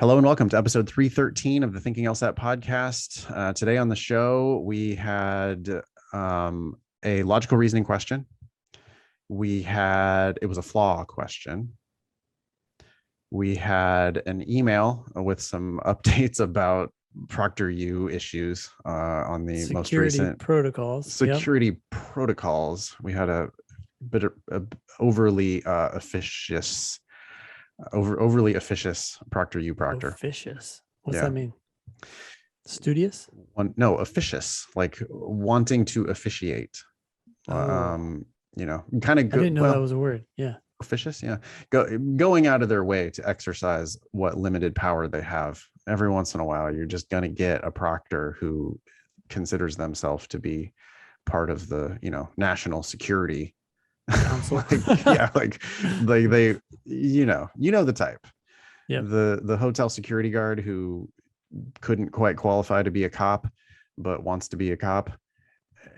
Hello and welcome to episode 313 of the Thinking LSAT podcast. Today on the show, we had a logical reasoning question. It was a flaw question. We had an email with some updates about Proctor U issues on the most recent protocols. Security protocols. We had a bit of overly officious Proctor U Proctor. Officious. What's that mean? Studious? No, officious, like wanting to officiate. Kind of. I didn't know that was a word. Yeah. Officious. Yeah. Going out of their way to exercise what limited power they have. Every once in a while, you're just going to get a proctor who considers themselves to be part of the, national security council. they the type. Yeah. The hotel security guard who couldn't quite qualify to be a cop but wants to be a cop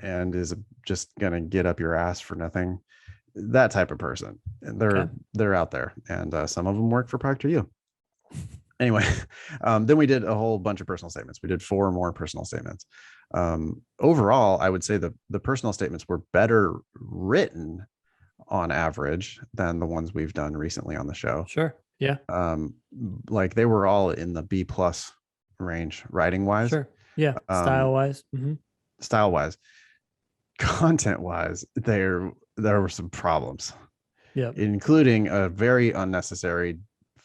and is just gonna get up your ass for nothing. That type of person. And they're out there, and some of them work for Proctor U. Anyway, then we did a whole bunch of personal statements. We did 4 more personal statements. Overall, I would say the personal statements were better written on average than the ones we've done recently on the show. Sure. Yeah. Like they were all in the B+ range writing wise. Sure. Yeah. Style wise. Style wise. Content wise, there were some problems. Yeah. Including a very unnecessary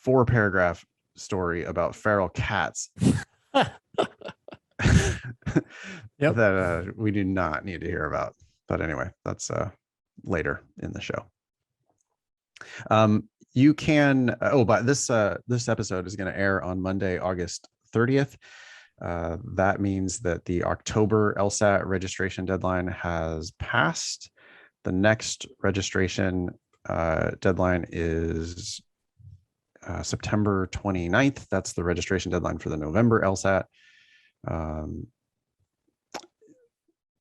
4-paragraph story about feral cats. That we do not need to hear about. But anyway, that's later in the show. You can but this episode is going to air on Monday, August 30th. That means that the October LSAT registration deadline has passed. The next registration deadline is September 29th. That's the registration deadline for the November LSAT.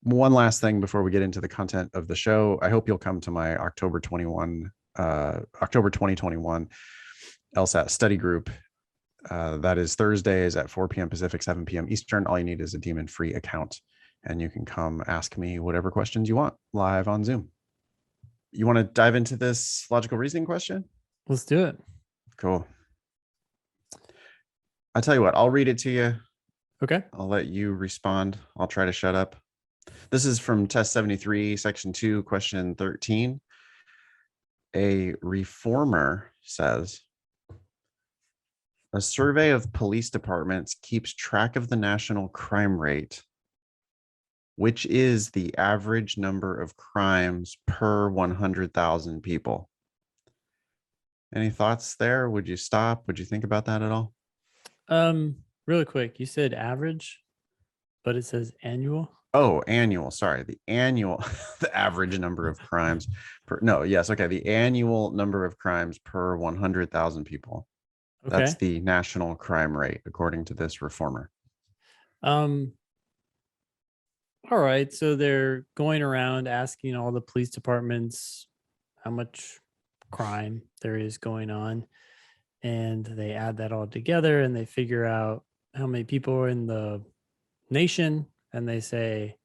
One last thing before we get into the content of the show. I hope you'll come to my October 2021 LSAT study group. That is Thursdays at 4 p.m. Pacific, 7 p.m. Eastern. All you need is a demon-free account, and you can come ask me whatever questions you want live on Zoom. You want to dive into this logical reasoning question? Let's do it. Cool. I'll tell you what, I'll read it to you. Okay. I'll let you respond. I'll try to shut up. This is from Test 73, Section 2, Question 13. A reformer says, a survey of police departments keeps track of the national crime rate, which is the average number of crimes per 100,000 people. Any thoughts there? Would you stop? Would you think about that at all? Really quick, you said average, but it says annual. Oh, annual. Sorry. The annual, the average number of crimes the annual number of crimes per 100,000 people. Okay. That's the national crime rate, according to this reformer. All right. So they're going around asking all the police departments how much crime there is going on. And they add that all together and they figure out how many people are in the nation. And they say,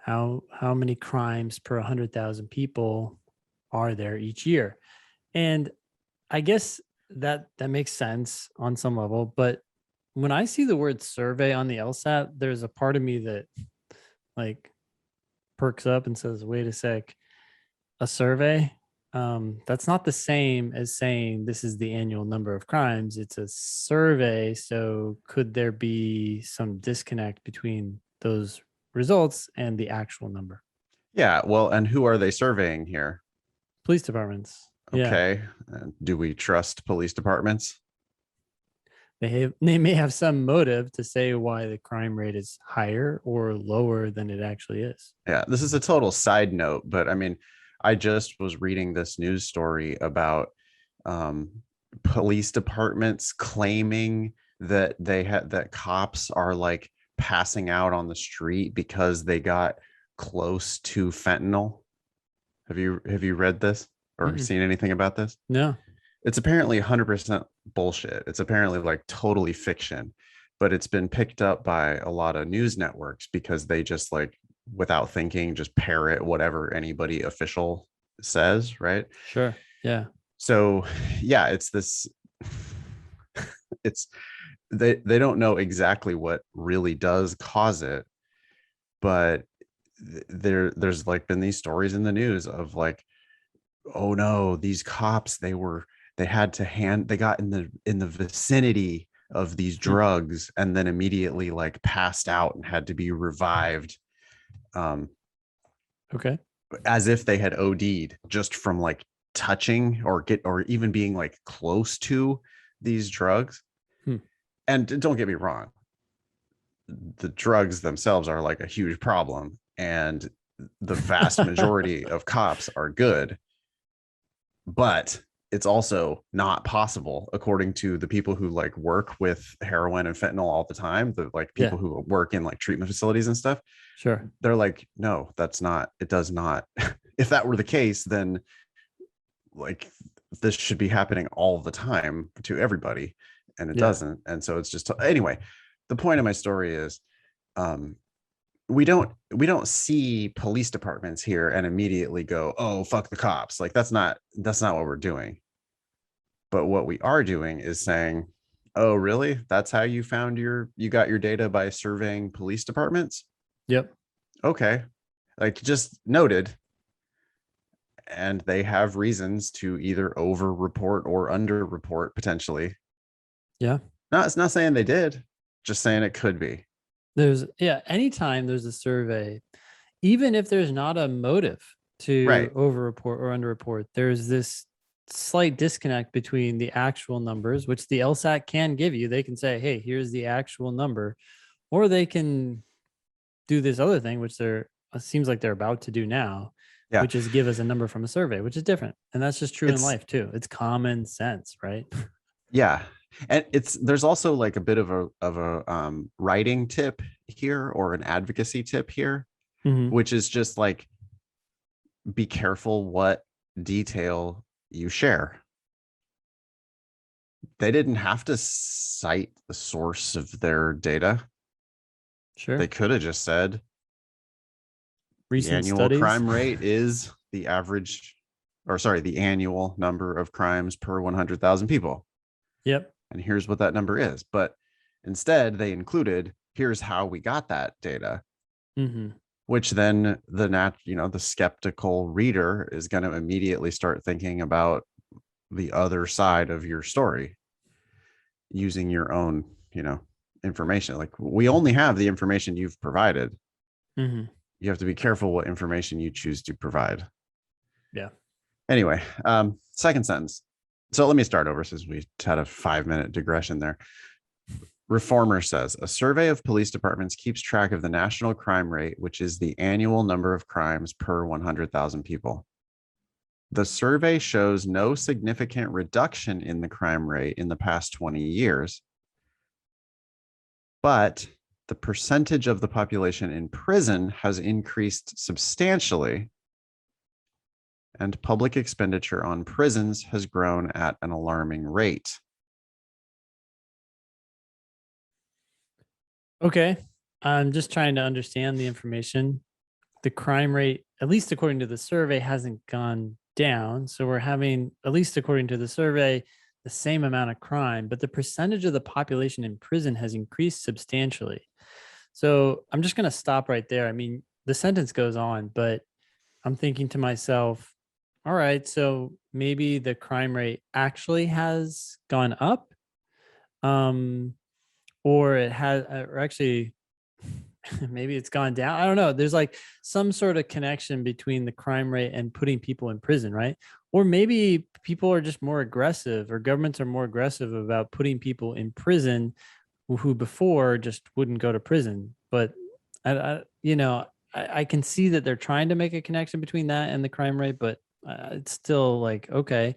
how many crimes per 100,000 people are there each year? And I guess that makes sense on some level. But when I see the word survey on the LSAT, there's a part of me that like perks up and says, wait a sec, a survey? That's not the same as saying this is the annual number of crimes. It's a survey. So could there be some disconnect between those results and the actual number? Yeah. Well, and who are they surveying here? Police departments. Okay. Yeah. Do we trust police departments? They may have some motive to say why the crime rate is higher or lower than it actually is. Yeah. This is a total side note, but I mean, I just was reading this news story about police departments claiming that that cops are like passing out on the street because they got close to fentanyl. Have you read this or seen anything about this? No. It's apparently 100% bullshit. It's apparently like totally fiction, but it's been picked up by a lot of news networks because they just like, without thinking, just parrot whatever anybody official says, right? Sure. Yeah. So, yeah, it's this it's they don't know exactly what really does cause it, but there's like been these stories in the news of like, oh no, these cops, they had to hand they got in the vicinity of these Hmm. drugs and then immediately like passed out and had to be revived, um Okay. as if they had OD'd just from like touching or even being like close to these drugs. Hmm. And don't get me wrong, the drugs themselves are like a huge problem, and the vast majority of cops are good, but it's also not possible, according to the people who like work with heroin and fentanyl all the time, the like Yeah. people who work in like treatment facilities and stuff. Sure. They're like, no, that's not, it does not. If that were the case, then like this should be happening all the time to everybody, and it Yeah. doesn't. And so it's just, anyway, the point of my story is, um we don't see police departments here and immediately go, oh fuck the cops. Like that's not what we're doing. But what we are doing is saying, oh really, that's how you got your data, by surveying police departments? Yep. Okay, like just noted. And they have reasons to either over report or under report potentially. Yeah. No, it's not saying they did, just saying it could be. Anytime there's a survey, even if there's not a motive to Right. overreport or underreport, there's this slight disconnect between the actual numbers, which the LSAT can give you. They can say, hey, here's the actual number, or they can do this other thing, which they're it seems like they're about to do now, Yeah. which is give us a number from a survey, which is different. And that's just true in It's life too. It's common sense, right? Yeah. And there's also like a bit of a writing tip here, or an advocacy tip here, Hmm. which is just like, be careful what detail you share. They didn't have to cite the source of their data. They Sure. could have just said the Recent annual studies. crime rate is the average, or sorry, the annual number of crimes per 100,000 people. Yep. And here's what that number is. But instead, they included, here's how we got that data, Hmm. which then the skeptical reader is going to immediately start thinking about the other side of your story, using your own, information. Like, we only have the information you've provided. Hmm. You have to be careful what information you choose to provide. Yeah. Anyway, second sentence. So let me start over, since we had a 5-minute digression there. Reformer says a survey of police departments keeps track of the national crime rate, which is the annual number of crimes per 100,000 people. The survey shows no significant reduction in the crime rate in the past 20 years, but the percentage of the population in prison has increased substantially, and public expenditure on prisons has grown at an alarming rate. Okay. I'm just trying to understand the information. The crime rate, at least according to the survey, hasn't gone down. So we're having, at least according to the survey, the same amount of crime, but the percentage of the population in prison has increased substantially. So I'm just going to stop right there. I mean, the sentence goes on, but I'm thinking to myself, all right, so maybe the crime rate actually has gone up. Um, or it has, or actually, maybe it's gone down. I don't know. There's like some sort of connection between the crime rate and putting people in prison, right? Or maybe people are just more aggressive, or governments are more aggressive about putting people in prison who before just wouldn't go to prison. But I can see that they're trying to make a connection between that and the crime rate, but it's still like, okay.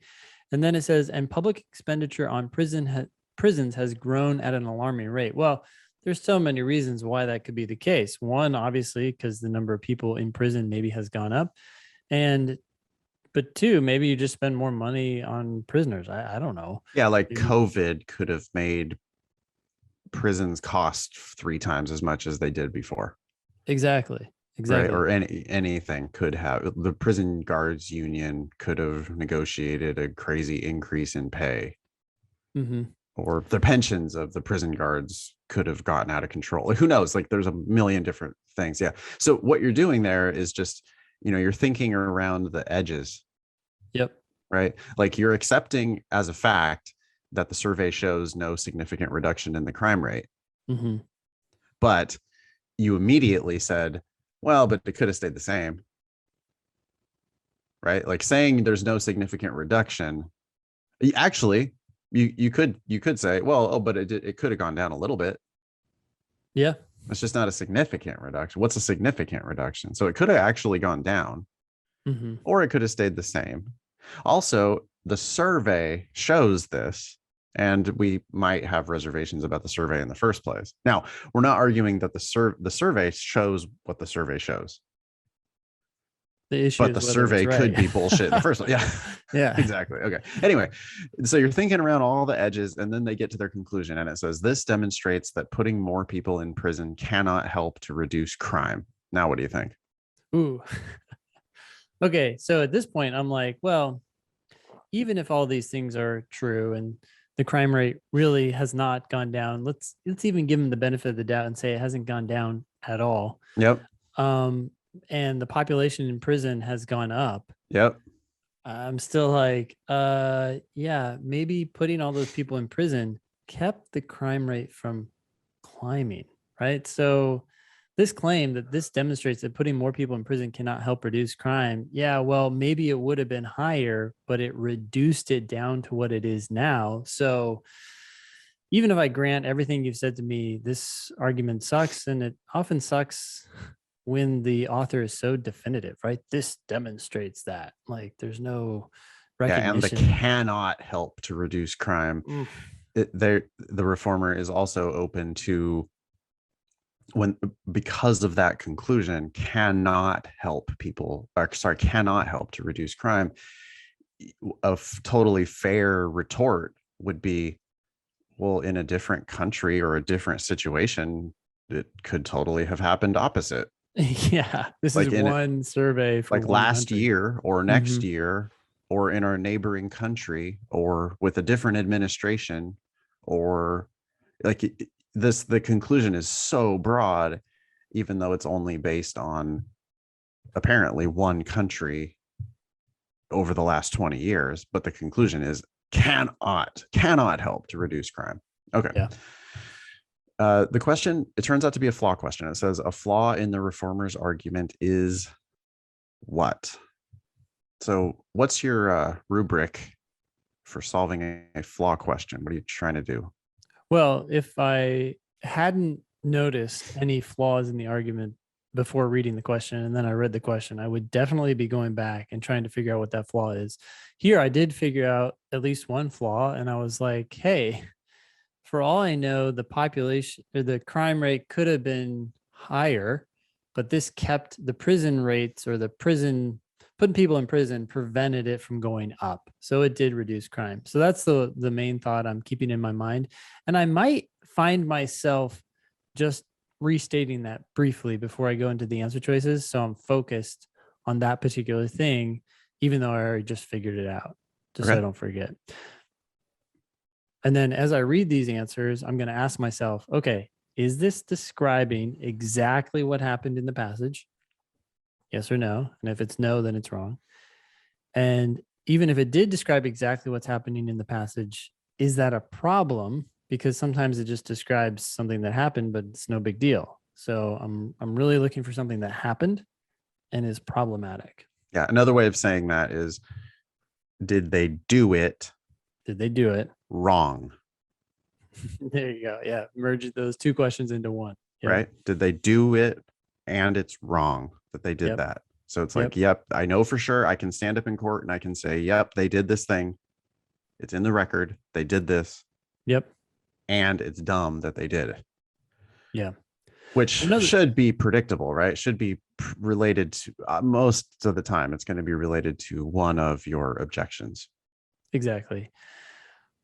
And then it says, and public expenditure on prisons has grown at an alarming rate. Well, there's so many reasons why that could be the case. One, obviously, because the number of people in prison maybe has gone up. And But two, maybe you just spend more money on prisoners. I don't know. Yeah, like Maybe. COVID could have made prisons cost 3 times as much as they did before. Exactly. Right. Exactly. Or anything could have. The prison guards union could have negotiated a crazy increase in pay, Mm-hmm. or the pensions of the prison guards could have gotten out of control. Like, who knows? Like, there's a million different things. Yeah. So what you're doing there is just, you're thinking around the edges, Yep. right? Like, you're accepting as a fact that the survey shows no significant reduction in the crime rate, Mm-hmm. but you immediately said, well, but it could have stayed the same, right? Like, saying there's no significant reduction. Actually, you could say, well, oh, but it could have gone down a little bit. Yeah. It's just not a significant reduction. What's a significant reduction? So it could have actually gone down, Mm-hmm. or it could have stayed the same. Also, the survey shows this, and we might have reservations about the survey in the first place. Now, we're not arguing that the survey shows what the survey shows, The issue but is the whether it's survey could right. be bullshit in the first one. Yeah, Yeah. exactly. Okay. Anyway, so you're thinking around all the edges, and then they get to their conclusion, and it says this demonstrates that putting more people in prison cannot help to reduce crime. Now, what do you think? Ooh. Okay. So at this point, I'm like, well, even if all these things are true and the crime rate really has not gone down, let's even give them the benefit of the doubt and say it hasn't gone down at all. Yep. Um, and the population in prison has gone up. Yep. I'm still like, yeah, maybe putting all those people in prison kept the crime rate from climbing, right? So this claim that this demonstrates that putting more people in prison cannot help reduce crime. Yeah, well, maybe it would have been higher, but it reduced it down to what it is now. So even if I grant everything you've said to me, this argument sucks, and it often sucks when the author is so definitive, right? This demonstrates that. Like, there's no Yeah, and the recognition. cannot help to reduce crime. Oof. The reformer is also open to, when, because of that conclusion, cannot help people, or sorry, cannot help to reduce crime. A totally fair retort would be, well, in a different country or a different situation, it could totally have happened opposite. Yeah, this is Like, one survey for like one last country. year or Mm-hmm. next year, or in our neighboring country, or with a different administration, or like the conclusion is so broad, even though it's only based on apparently one country over the last 20 years, but the conclusion is cannot help to reduce crime. Okay. Yeah. The question, it turns out to be a flaw question. It says a flaw in the reformer's argument is what? So what's your rubric for solving a flaw question? What are you trying to do? Well, if I hadn't noticed any flaws in the argument before reading the question and then I read the question, I would definitely be going back and trying to figure out what that flaw is. Here, I did figure out at least one flaw, and I was like, hey, for all I know, the population or the crime rate could have been higher, but this kept the prison rates, or the prison putting people in prison prevented it from going up. So it did reduce crime. So that's the main thought I'm keeping in my mind. And I might find myself just restating that briefly before I go into the answer choices. So I'm focused on that particular thing, even though I already just figured it out, just so I Okay. don't forget. And then as I read these answers, I'm going to ask myself, okay, is this describing exactly what happened in the passage? Yes or no? And if it's no, then it's wrong. And even if it did describe exactly what's happening in the passage, is that a problem? Because sometimes it just describes something that happened, but it's no big deal. So I'm really looking for something that happened and is problematic. Yeah. Another way of saying that is, did they do it Did they do it? wrong? There you go. Yeah. Merge those two questions into one. Yep. Right? Did they do it and it's wrong that they did Yep. that? So it's Yep. like, yep, I know for sure. I can stand up in court and I can say, yep, they did this thing. It's in the record. They did this. Yep. And it's dumb that they did it. Yeah. which Another should be predictable, right? Should be related to most of the time. It's going to be related to one of your objections. exactly.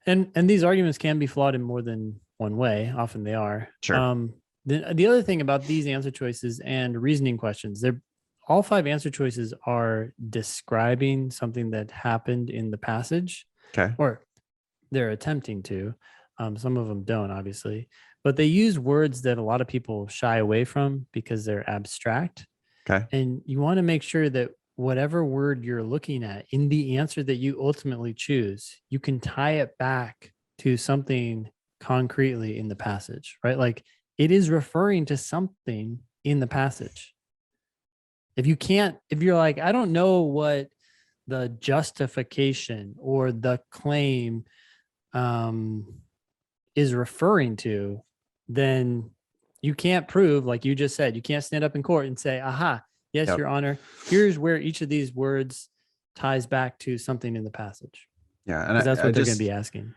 And these arguments can be flawed in more than one way. Often they are. Sure. The other thing about these answer choices and reasoning questions, they're all 5 answer choices are describing something that happened in the passage, Okay. or they're attempting to. Some of them don't, obviously, but they use words that a lot of people shy away from because they're abstract. Okay. And you want to make sure that whatever word you're looking at in the answer that you ultimately choose, you can tie it back to something concretely in the passage, right? Like it is referring to something in the passage. If you're like, I don't know what the justification or the claim is referring to, then you can't prove, like you just said, you can't stand up in court and say, aha, yes, Yep. Your Honor, here's where each of these words ties back to something in the passage. Yeah. Because that's And what they're going to be asking.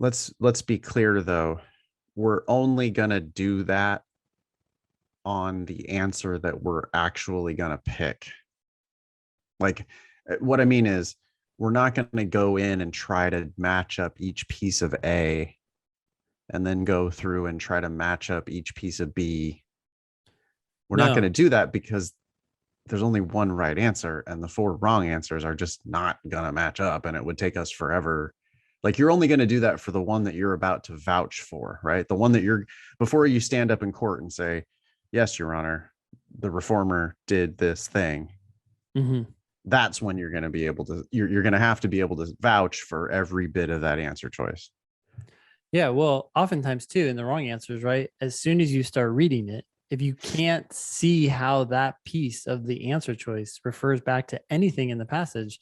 let's be clear though. We're only going to do that on the answer that we're actually going to pick. Like what I mean is we're not going to go in and try to match up each piece of A and then go through and try to match up each piece of B. We're not going to do that because there's only one right answer and the 4 wrong answers are just not going to match up, and it would take us forever. Like you're only going to do that for the one that you're about to vouch for, right? The one that you're, before you stand up in court and say, yes, Your Honor, the reformer did this thing. Mm-hmm. That's when you're going to be able to, you're going to have to be able to vouch for every bit of that answer choice. Yeah, well, oftentimes too, in the wrong answers, right? As soon as you start reading it, if you can't see how that piece of the answer choice refers back to anything in the passage,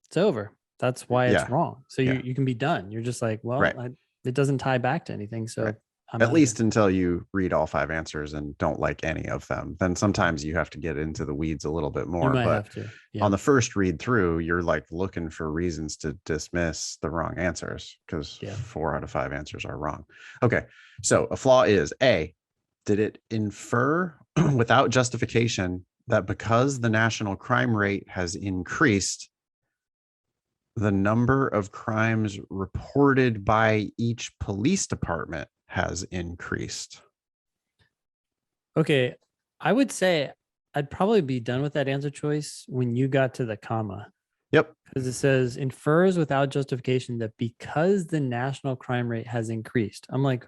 it's over. That's why it's wrong. So you can be done. You're just like, well, right. It doesn't tie back to anything. So Right. I'm At least here. until you read all 5 answers and don't like any of them. Then sometimes you have to get into the weeds a little bit more. You might But have to. Yeah. on the first read through, you're like looking for reasons to dismiss the wrong answers because 4 out of 5 answers are wrong. Okay. So a flaw is A, did it infer without justification that because the national crime rate has increased, the number of crimes reported by each police department has increased? Okay. I would say I'd probably be done with that answer choice when you got to the comma. Yep. Because it says infers without justification that because the national crime rate has increased. I'm like,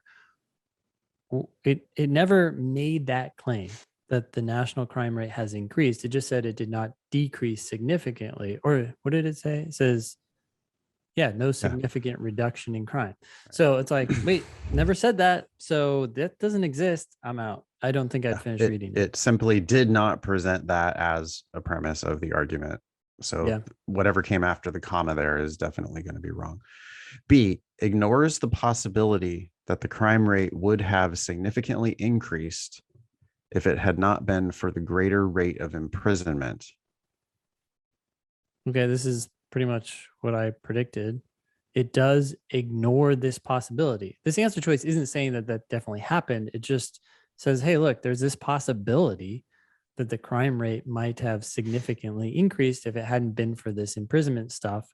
it never made that claim that the national crime rate has increased. It just said it did not decrease significantly. Or what did it say? It says, yeah, no significant reduction in crime. So it's like, wait, never said that. So that doesn't exist. I'm out. I don't think I'd finish reading it. It simply did not present that as a premise of the argument. So whatever came after the comma there is definitely going to be wrong. B, ignores the possibility that the crime rate would have significantly increased if it had not been for the greater rate of imprisonment. Okay, this is pretty much what I predicted. It does ignore this possibility. This answer choice isn't saying that that definitely happened. It just says, hey, look, there's this possibility that the crime rate might have significantly increased if it hadn't been for this imprisonment stuff.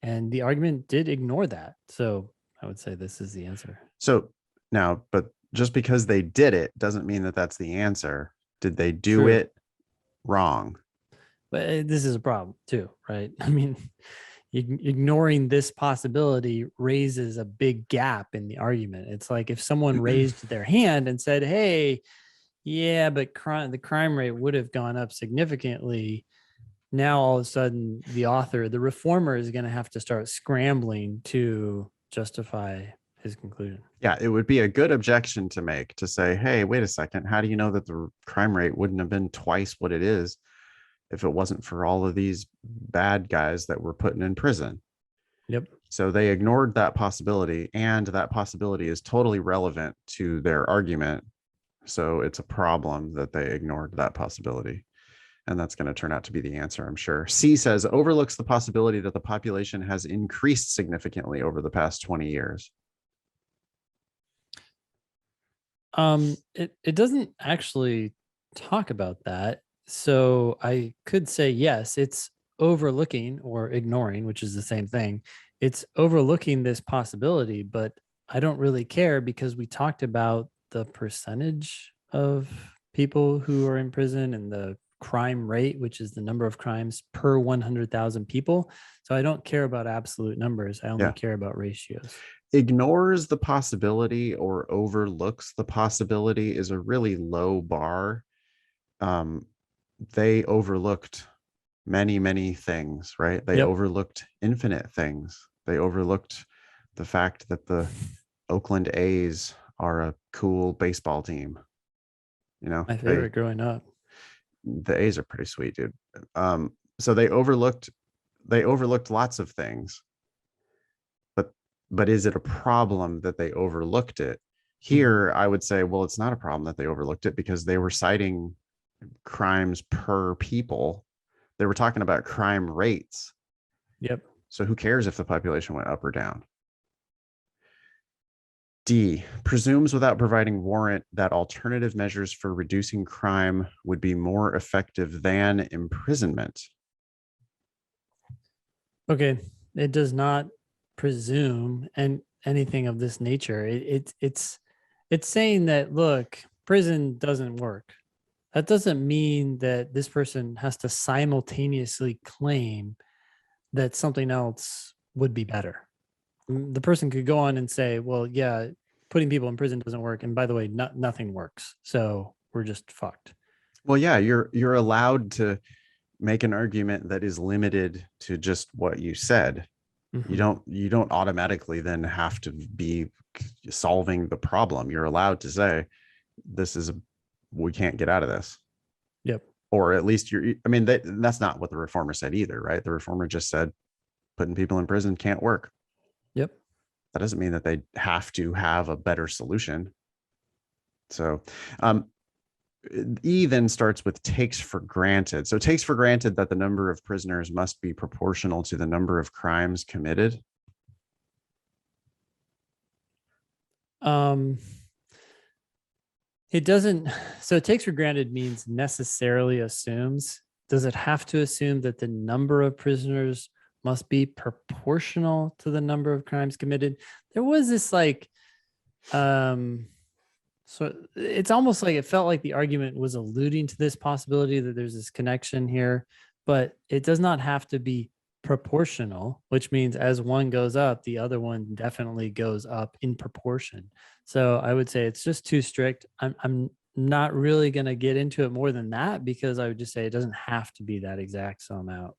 And the argument did ignore that. So I would say this is the answer. So now, but just because they did it doesn't mean that that's the answer. Did they do it wrong? But this is a problem too, right? I mean, ignoring this possibility raises a big gap in the argument. It's like if someone raised their hand and said, hey, yeah, but the crime rate would have gone up significantly. Now, all of a sudden, the author, the reformer, is going to have to start scrambling to justify his conclusion. Yeah, it would be a good objection to make, to say, hey, wait a second, how do you know that the crime rate wouldn't have been twice what it is if it wasn't for all of these bad guys that we're putting in prison? Yep. So they ignored that possibility, and that possibility is totally relevant to their argument. So it's a problem that they ignored that possibility. And that's going to turn out to be the answer, I'm sure. C says, overlooks the possibility that the population has increased significantly over the past 20 years. It doesn't actually talk about that. So I could say yes, it's overlooking or ignoring, which is the same thing. It's overlooking this possibility, but I don't really care because we talked about the percentage of people who are in prison and the crime rate, which is the number of crimes per 100,000 people. So I don't care about absolute numbers. I only Yeah. care about ratios. Ignores the possibility or overlooks the possibility is a really low bar. Um, they overlooked many things, right? They Yep. overlooked infinite things. They overlooked the fact that the Oakland A's are a cool baseball team. You know, My favorite growing up. the A's are pretty sweet, dude. So they overlooked lots of things, but is it a problem that they overlooked it? Mhm. Here, I would say, well, it's not a problem that they overlooked it because they were citing crimes per people. They were talking about crime rates. Yep. So who cares if the population went up or down? D, presumes without providing warrant that alternative measures for reducing crime would be more effective than imprisonment. Okay. It does not presume and anything of this nature. It's saying that look, prison doesn't work. That doesn't mean that this person has to simultaneously claim that something else would be better. The person could go on and say, well, yeah, putting people in prison doesn't work. And by the way, nothing works. So we're just fucked. Well, yeah, you're allowed to make an argument that is limited to just what you said. You Mhm. don't automatically then have to be solving the problem. You're allowed to say this is we can't get out of this. Yep. Or at least that's not what the reformer said either, right? The reformer just said putting people in prison can't work. Yep. That doesn't mean that they have to have a better solution. So um, E then starts with takes for granted. So takes for granted that the number of prisoners must be proportional to the number of crimes committed. Um, it doesn't, so it takes for granted means necessarily assumes. Does it have to assume that the number of prisoners must be proportional to the number of crimes committed? There was this um, so it's almost like it felt like the argument was alluding to this possibility that there's this connection here, but it does not have to be proportional, which means as one goes up, the other one definitely goes up in proportion. So I would say it's just too strict. I'm not really going to get into it more than that because I would just say it doesn't have to be that exact sum out.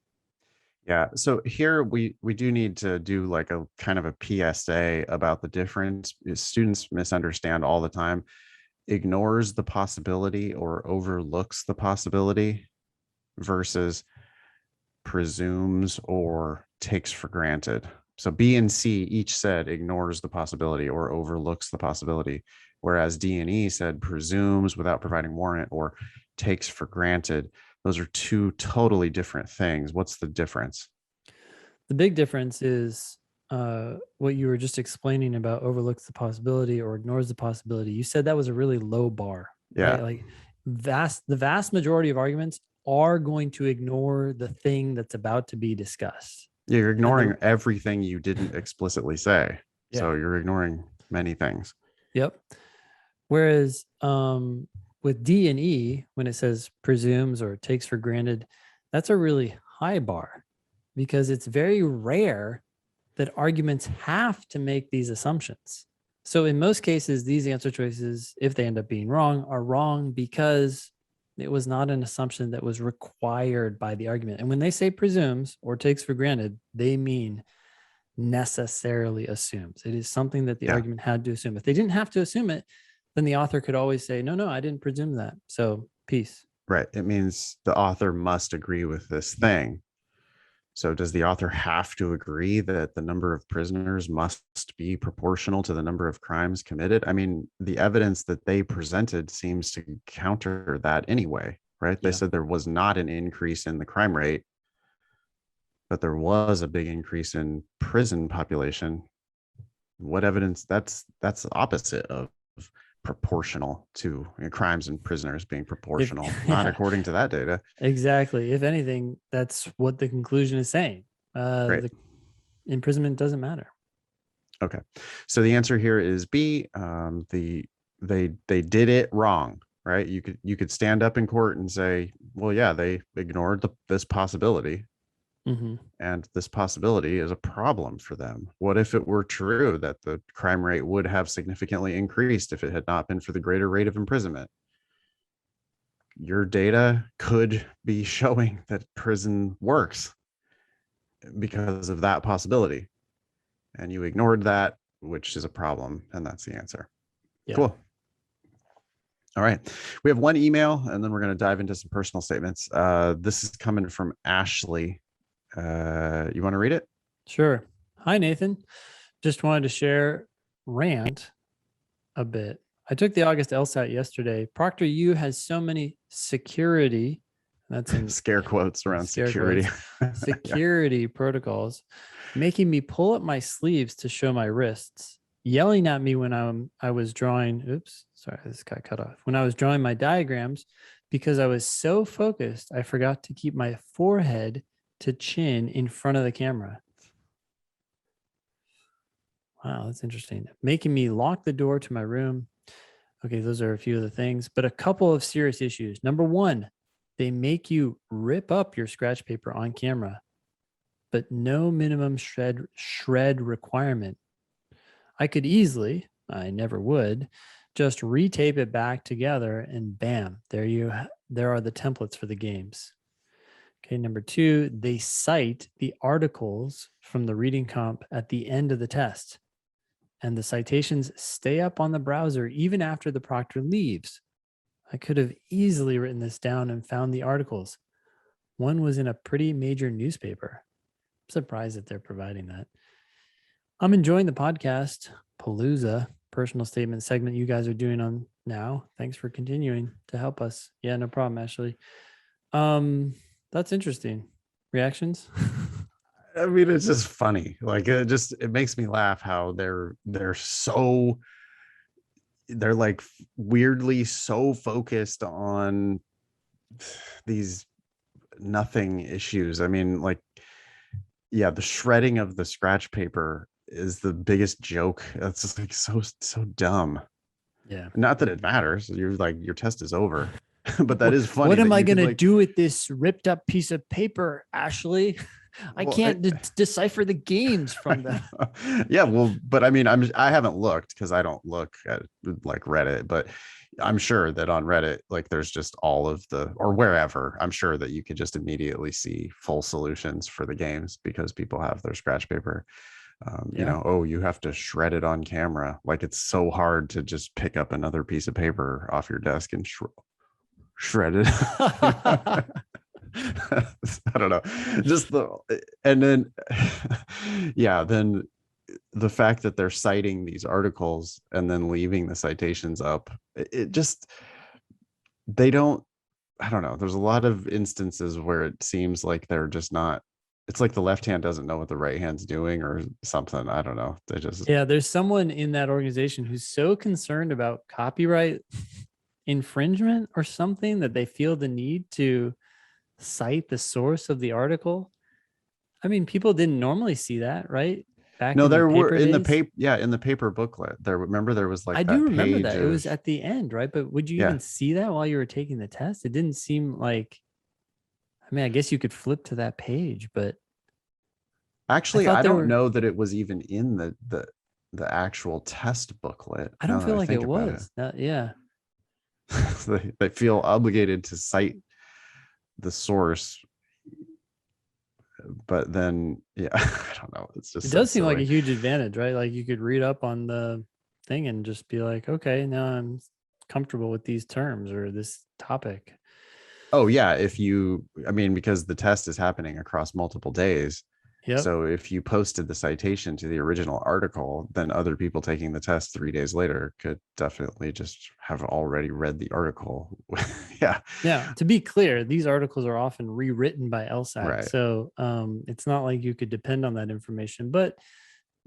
Yeah. So here we do need to do like a kind of a PSA about the difference. Students misunderstand all the time. Ignores the possibility or overlooks the possibility versus presumes or takes for granted. So B and C each said ignores the possibility or overlooks the possibility, whereas D and E said presumes without providing warrant or takes for granted. Those are two totally different things. What's the difference? The big difference is what you were just explaining about overlooks the possibility or ignores the possibility. You said that was a really low bar, Yeah. right? Like the vast majority of arguments are going to ignore the thing that's about to be discussed. You're And ignoring everything you didn't explicitly say. yeah, So you're ignoring many things. yep. Whereas with D and E, when it says presumes or takes for granted, that's a really high bar because it's very rare that arguments have to make these assumptions. So in most cases, these answer choices, if they end up being wrong, are wrong because it was not an assumption that was required by the argument. And when they say presumes or takes for granted, they mean necessarily assumes. It is something that the Yeah. argument had to assume. If they didn't have to assume it, then the author could always say, no, I didn't presume that. So peace. Right. It means the author must agree with this thing. So does the author have to agree that the number of prisoners must be proportional to the number of crimes committed? I mean, the evidence that they presented seems to counter that anyway, right? They Yeah. said there was not an increase in the crime rate, but there was a big increase in prison population. What evidence? That's the opposite of proportional to crimes and prisoners being proportional, not yeah, according to that data. exactly. If anything, that's what the conclusion is saying. Great. The imprisonment doesn't matter. Okay. So the answer here is B. They did it wrong, right? You could stand up in court and say, well, yeah, they ignored this possibility. Mm-hmm. And this possibility is a problem for them. What if it were true that the crime rate would have significantly increased if it had not been for the greater rate of imprisonment? Your data could be showing that prison works because of that possibility. And you ignored that, which is a problem. And that's the answer. Yeah. Cool. All right. We have one email, and then we're going to dive into some personal statements. This is coming from Ashley. You want to read it? Sure. Hi, Nathan. Just wanted to rant a bit. I took the August LSAT yesterday. Proctor U has so many security, that's in Scare quotes around scare security. quotes, security protocols, making me pull up my sleeves to show my wrists, yelling at me when I was drawing. Oops, sorry, this got cut off. When I was drawing my diagrams, because I was so focused, I forgot to keep my forehead to chin in front of the camera. Wow, that's interesting. Making me lock the door to my room. Okay, those are a few of the things, but a couple of serious issues. Number one, they make you rip up your scratch paper on camera, but no minimum shred requirement. I could easily, I never would, just retape it back together and bam, there are the templates for the games. Okay, number two, they cite the articles from the reading comp at the end of the test, and the citations stay up on the browser even after the proctor leaves. I could have easily written this down and found the articles. One was in a pretty major newspaper. I'm surprised that they're providing that. I'm enjoying the podcast, Palooza, personal statement segment you guys are doing on now. Thanks for continuing to help us. Yeah, no problem, Ashley. That's interesting. Reactions? I mean, it's just funny. Like it makes me laugh how they're like weirdly so focused on these nothing issues. I mean, like, yeah, the shredding of the scratch paper is the biggest joke. That's just like so dumb. Yeah. Not that it matters. You're like, your test is over. But that is funny. What am that I you could, going to like, do with this ripped up piece of paper, Ashley? I well, can't decipher the games from them. Yeah, well, but I mean, I haven't looked because I don't look at like Reddit, but I'm sure that on Reddit, like there's just all of the, or wherever, I'm sure that you could just immediately see full solutions for the games because people have their scratch paper. You Yeah. know, oh, you have to shred it on camera. Like it's so hard to just pick up another piece of paper off your desk and shred it. I don't know. Just and then, yeah, then the fact that they're citing these articles and then leaving the citations up, it just, they don't, I don't know. There's a lot of instances where it seems like they're just not, it's like the left hand doesn't know what the right hand's doing or something. I don't know. They just, Yeah, there's someone in that organization who's so concerned about copyright infringement or something that they feel the need to cite the source of the article. I mean, people didn't normally see that, right? Back no, in the there were paper in the days. paper, yeah, in the paper booklet there, remember there was I like do that remember page that. It was of, at the end, right? But would you yeah, even see that while you were taking the test? It didn't seem like, I mean, I guess you could flip to that page, but I actually thought I there don't were, know that it was even in the actual test booklet I now don't that feel I like think it about it. was. Yeah. They feel obligated to cite the source, but then, yeah, I don't know, it's just It so does seem like a silly. huge advantage, right? Like you could read up on the thing and just be like, okay, now I'm comfortable with these terms or this topic. Oh yeah, if you, I mean, because the test is happening across multiple days, Yep. so if you posted the citation to the original article, then other people taking the test 3 days later could definitely just have already read the article. Yeah, Now, to be clear, these articles are often rewritten by LSAT. right. So it's not like you could depend on that information. But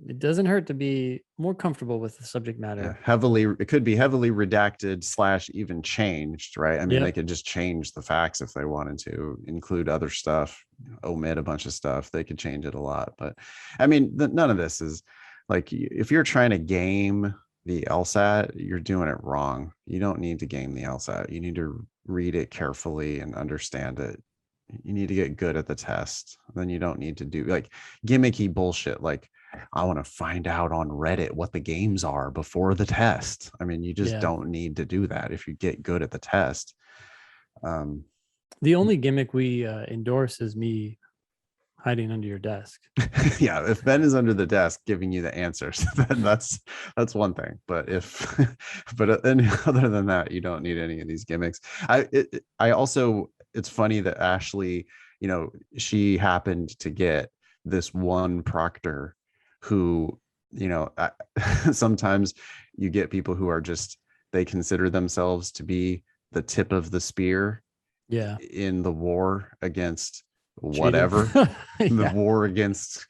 it doesn't hurt to be more comfortable with the subject matter. It could be heavily redacted / even changed, right? I mean, they Yep. could just change the facts if they wanted to, include other stuff, omit a bunch of stuff. They could change it a lot. But I mean, none of this is like, if you're trying to game the LSAT, you're doing it wrong. You don't need to game the LSAT. You need to read it carefully and understand it. You need to get good at the test. Then you don't need to do like gimmicky bullshit like, I want to find out on Reddit what the games are before the test. I mean, you just Yeah. don't need to do that if you get good at the test. Um, The only gimmick we endorse is me hiding under your desk. yeah, if Ben is under the desk giving you the answers, then that's one thing. But other than that, you don't need any of these gimmicks. I also, it's funny that Ashley, she happened to get this one proctor who, sometimes you get people who are just, they consider themselves to be the tip of the spear Yeah. in the war against Cheating. whatever. The Yeah. war against,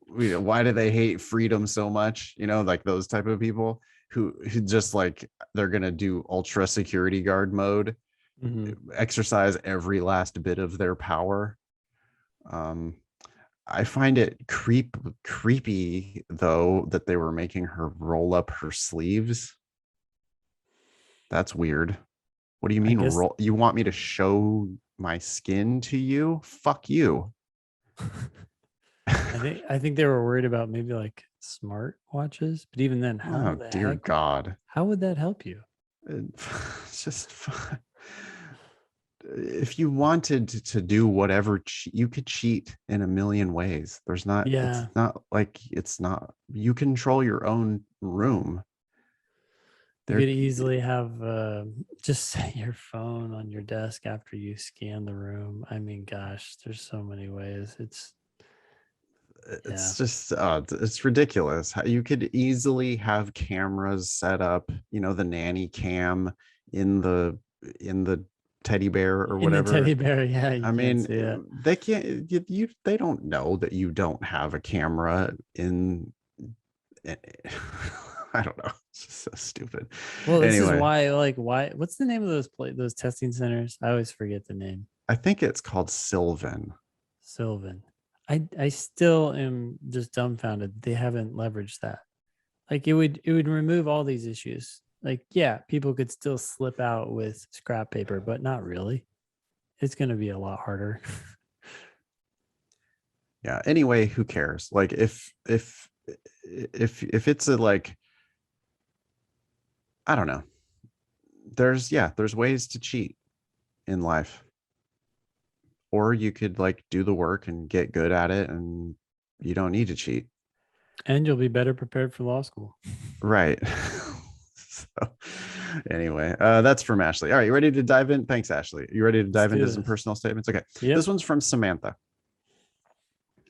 why do they hate freedom so much, like those type of people who just like, they're gonna do ultra security guard mode, Mhm. exercise every last bit of their power. I find it creepy though that they were making her roll up her sleeves. That's weird. What do you I mean guess roll? You want me to show my skin to you? Fuck you. I think they were worried about maybe like smart watches, but even then, how Oh the dear heck God. how would that help you? It's just if you wanted to do whatever, you could cheat in a million ways. Yeah. It's not, you control your own room. You There, could easily have just set your phone on your desk after you scan the room. I mean, gosh, there's so many ways. Yeah. it's just it's ridiculous. You could easily have cameras set up, the nanny cam in the teddy bear or In the teddy whatever. bear, yeah, you I can't mean, see it. they can't, they don't know that you don't have a camera in. I don't know. It's just so stupid. Well, this is Anyway, why what's the name of those testing centers? I always forget the name. I think it's called Sylvan. Sylvan. I still am just dumbfounded they haven't leveraged that. Like it would remove all these issues. Like, yeah, people could still slip out with scrap paper, but not really. It's going to be a lot harder. Yeah. Anyway, who cares? Like if it's a like, I don't know. There's ways to cheat in life. Or you could like do the work and get good at it and you don't need to cheat. And you'll be better prepared for law school. Right. So anyway, that's from Ashley. All right, you ready to dive in? Thanks, Ashley. You ready to Let's dive do into some this. personal statements? Okay. This Yep. one's from Samantha.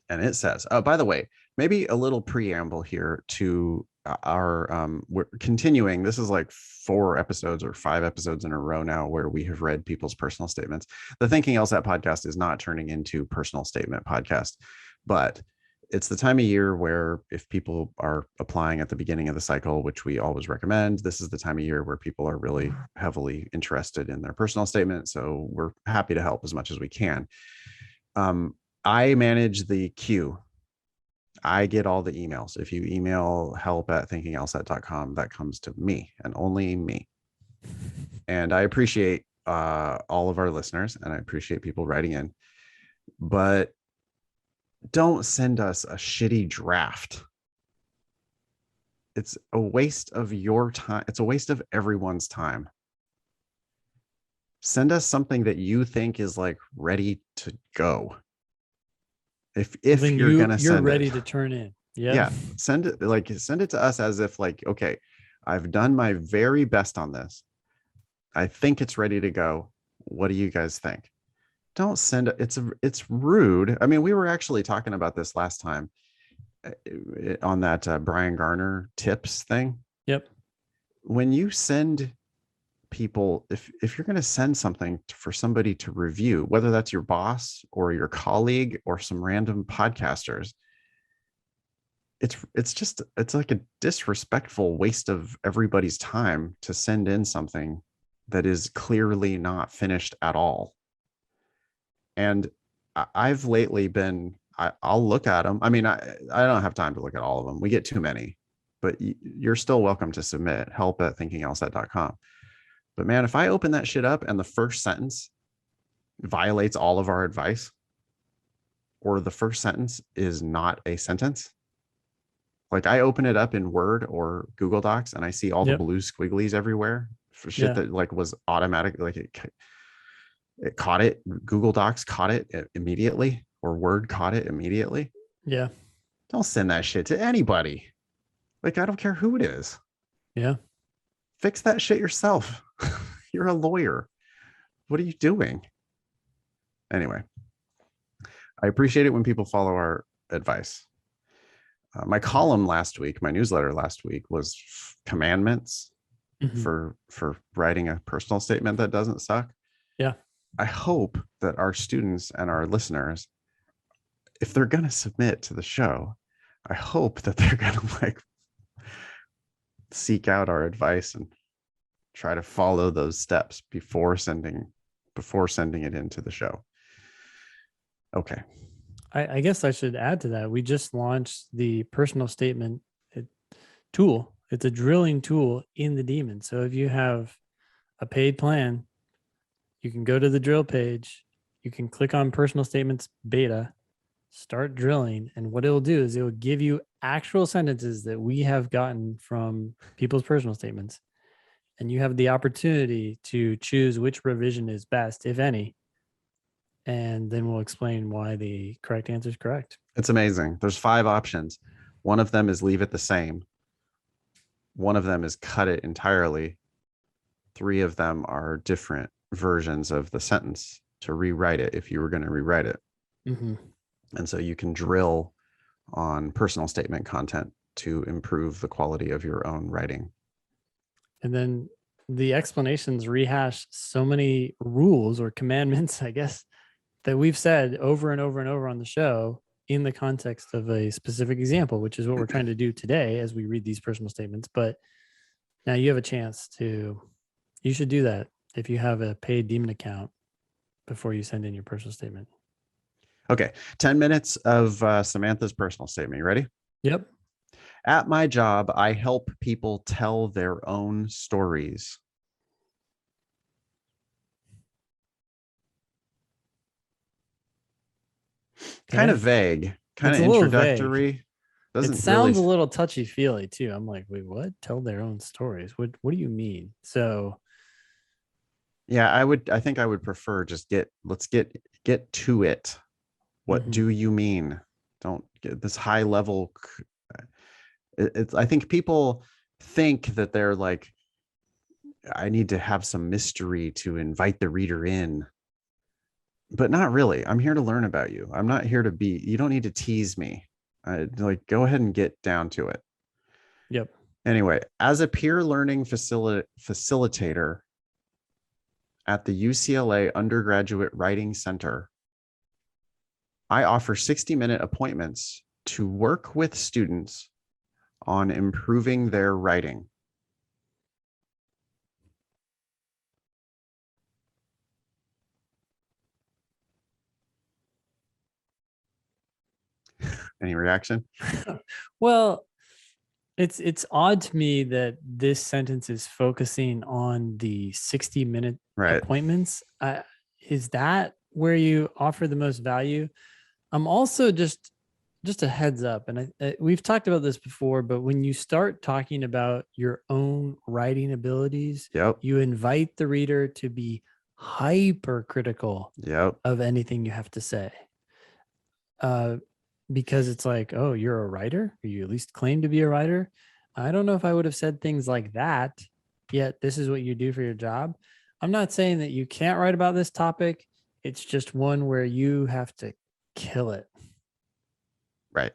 And it says, by the way, maybe a little preamble here to our we're continuing. This is like 4 episodes or 5 episodes in a row now where we have read people's personal statements. The Thinking LSAT podcast is not turning into personal statement podcast, but it's the time of year where if people are applying at the beginning of the cycle, which we always recommend, this is the time of year where people are really heavily interested in their personal statement. So we're happy to help as much as we can. I manage the queue. I get all the emails. If you email help@thinkinglsat.com, that comes to me and only me. And I appreciate all of our listeners and I appreciate people writing in, but don't send us a shitty draft. It's a waste of your time. It's a waste of everyone's time. Send us something that you think is like ready to go. If Something you're gonna you're send ready it, to turn in. Yep. yeah, send it to us as if like, okay, I've done my very best on this. I think it's ready to go. What do you guys think? Don't send it. It's rude. I mean, we were actually talking about this last time on that Brian Garner tips thing. Yep. When you send people, if you're going to send something for somebody to review, whether that's your boss or your colleague or some random podcasters, it's like a disrespectful waste of everybody's time to send in something that is clearly not finished at all. And I've lately been, I'll look at them. I mean, I don't have time to look at all of them. We get too many, but you're still welcome to submit help@thinkinglsat.com. But man, if I open that shit up and the first sentence violates all of our advice, or the first sentence is not a sentence, like I open it up in Word or Google Docs and I see all the Yep. blue squigglies everywhere for shit Yeah. that like was automatic, like it caught it. Google Docs caught it immediately, or Word caught it immediately. Yeah. Don't send that shit to anybody. Like, I don't care who it is. Yeah. Fix that shit yourself. You're a lawyer. What are you doing? Anyway, I appreciate it when people follow our advice. My column last week, my newsletter last week, was commandments Mhm. for writing a personal statement that doesn't suck. Yeah. I hope that our students and our listeners, if they're going to submit to the show, I hope that they're going to like seek out our advice and try to follow those steps before sending it into the show. Okay. I guess I should add to that. We just launched the personal statement tool. It's a drilling tool in the daemon. So if you have a paid plan, you can go to the drill page, you can click on personal statements beta, start drilling. And what it'll do is it will give you actual sentences that we have gotten from people's personal statements. And you have the opportunity to choose which revision is best, if any. And then we'll explain why the correct answer is correct. It's amazing. There's 5 options. One of them is leave it the same. One of them is cut it entirely. 3 of them are different versions of the sentence to rewrite it if you were going to rewrite it. Mm-hmm. And so you can drill on personal statement content to improve the quality of your own writing. And then the explanations rehash so many rules or commandments, I guess, that we've said over and over and over on the show in the context of a specific example, which is what we're trying to do today as we read these personal statements. But now you have a chance you should do that if you have a paid daemon account before you send in your personal statement. Okay. 10 minutes of Samantha's personal statement. You ready? Yep. At my job, I help people tell their own stories. Kind of vague, kind It's of a little vague. introductory. It Doesn't sounds really. a little touchy feely too. I'm like, wait, what? Tell their own stories. What do you mean? So Yeah, I think I would prefer just let's get to it. What do you mean? Don't get this high level. It's I think people think that they're like, I need to have some mystery to invite the reader in. But not really. I'm here to learn about you. I'm not here to be, you don't need to tease me. Like, go ahead and get down to it. Yep. Anyway, as a peer learning facilitator at the UCLA Undergraduate Writing Center, I offer 60-minute appointments to work with students on improving their writing. Any reaction? Well, it's odd to me that this sentence is focusing on the 60-minute Right. appointments. Is that where you offer the most value? I'm also just a heads up, and we've talked about this before, but when you start talking about your own writing abilities, Yep. you invite the reader to be hypercritical Yep. of anything you have to say. Because it's like, oh, you're a writer, or you at least claim to be a writer. I don't know if I would have said things like that, yet this is what you do for your job. I'm not saying that you can't write about this topic. It's just one where you have to kill it. Right.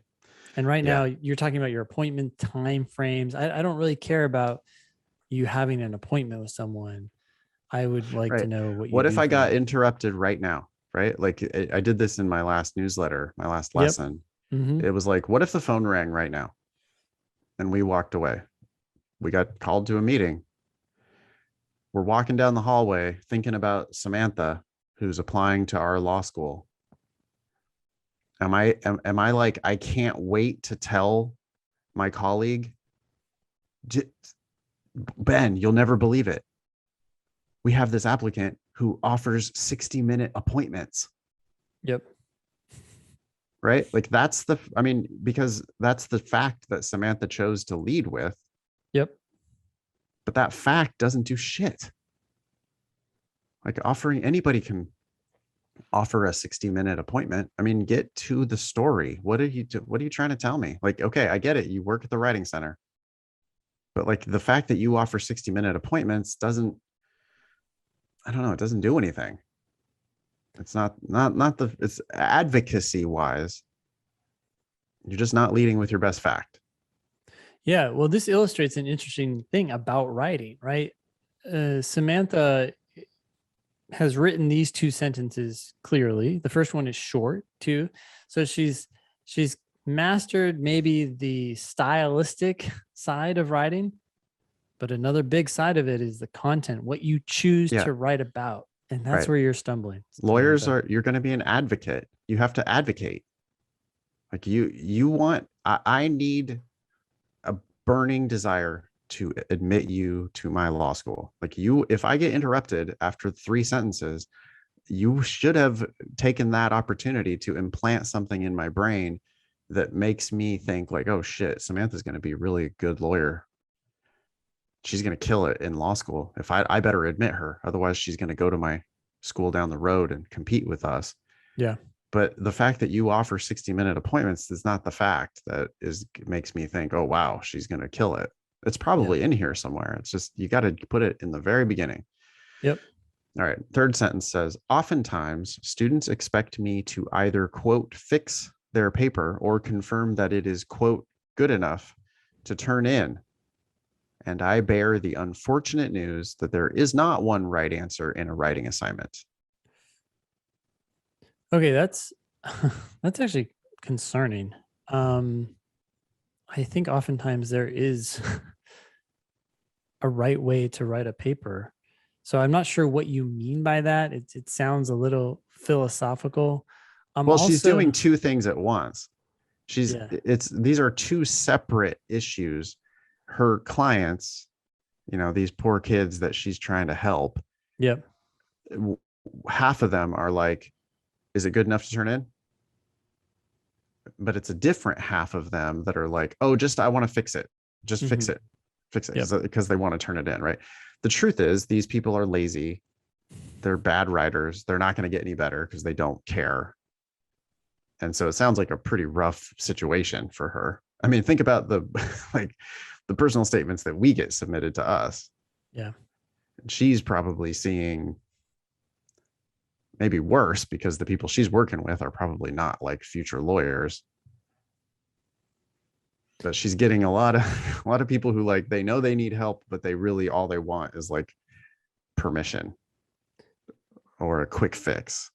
And right now you're talking about your appointment time frames. I don't really care about you having an appointment with someone. I would like to know what you What do if I for got them. interrupted right now? Right. Like I did this in my last newsletter, my last lesson. Mm-hmm. It was like, what if the phone rang right now? And we walked away. We got called to a meeting. We're walking down the hallway thinking about Samantha, who's applying to our law school. Am I like, I can't wait to tell my colleague, Ben, you'll never believe it. We have this applicant who offers 60-minute appointments. Yep. Right? Like I mean, because that's the fact that Samantha chose to lead with, Yep. but that fact doesn't do shit. Like anybody can offer a 60-minute appointment. I mean, get to the story. What are you trying to tell me? Like, okay, I get it. You work at the writing center. But like the fact that you offer 60-minute appointments doesn't, I don't know, it doesn't do anything. It's it's advocacy wise. You're just not leading with your best fact. Yeah. Well, this illustrates an interesting thing about writing, right? Samantha has written these two sentences clearly. The first one is short too. So she's mastered maybe the stylistic side of writing, but another big side of it is the content, what you choose Yeah. to write about. And that's Right. where you're stumbling. Lawyers you're going to be an advocate. You have to advocate. Like I need a burning desire to admit you to my law school. Like if I get interrupted after 3 sentences, you should have taken that opportunity to implant something in my brain that makes me think like, oh shit, Samantha's going to be a really good lawyer. She's going to kill it in law school. If I better admit her, otherwise she's going to go to my school down the road and compete with us. Yeah. But the fact that you offer 60-minute appointments is not the fact that makes me think, oh wow, she's going to kill it. It's probably in here somewhere. It's just, you got to put it in the very beginning. Yep. All right. Third sentence says, oftentimes students expect me to either quote, fix their paper or confirm that it is quote, good enough to turn in. And I bear the unfortunate news that there is not one right answer in a writing assignment. Okay. That's actually concerning. I think oftentimes there is a right way to write a paper. So I'm not sure what you mean by that. It sounds a little philosophical. Well, she's doing 2 things at once. These are 2 separate issues. Her clients, these poor kids that she's trying to help. Yep. Half of them are like, is it good enough to turn in? But it's a different half of them that are like, oh, I want to fix it. Just fix it because they want to turn it in. Right. The truth is these people are lazy. They're bad writers. They're not going to get any better because they don't care. And so it sounds like a pretty rough situation for her. I mean, think about the personal statements that we get submitted to us. Yeah. She's probably seeing maybe worse because the people she's working with are probably not like future lawyers. But she's getting a lot of people who like, they know they need help, but they really, all they want is like permission or a quick fix.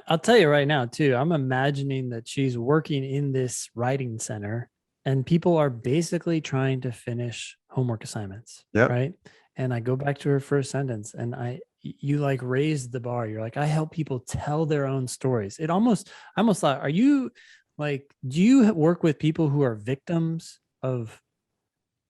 I'll tell you right now too, I'm imagining that she's working in this writing center and people are basically trying to finish homework assignments. Yep. Right. And I go back to her first sentence and you like raised the bar. You're like, I help people tell their own stories. I almost thought, are you like, do you work with people who are victims of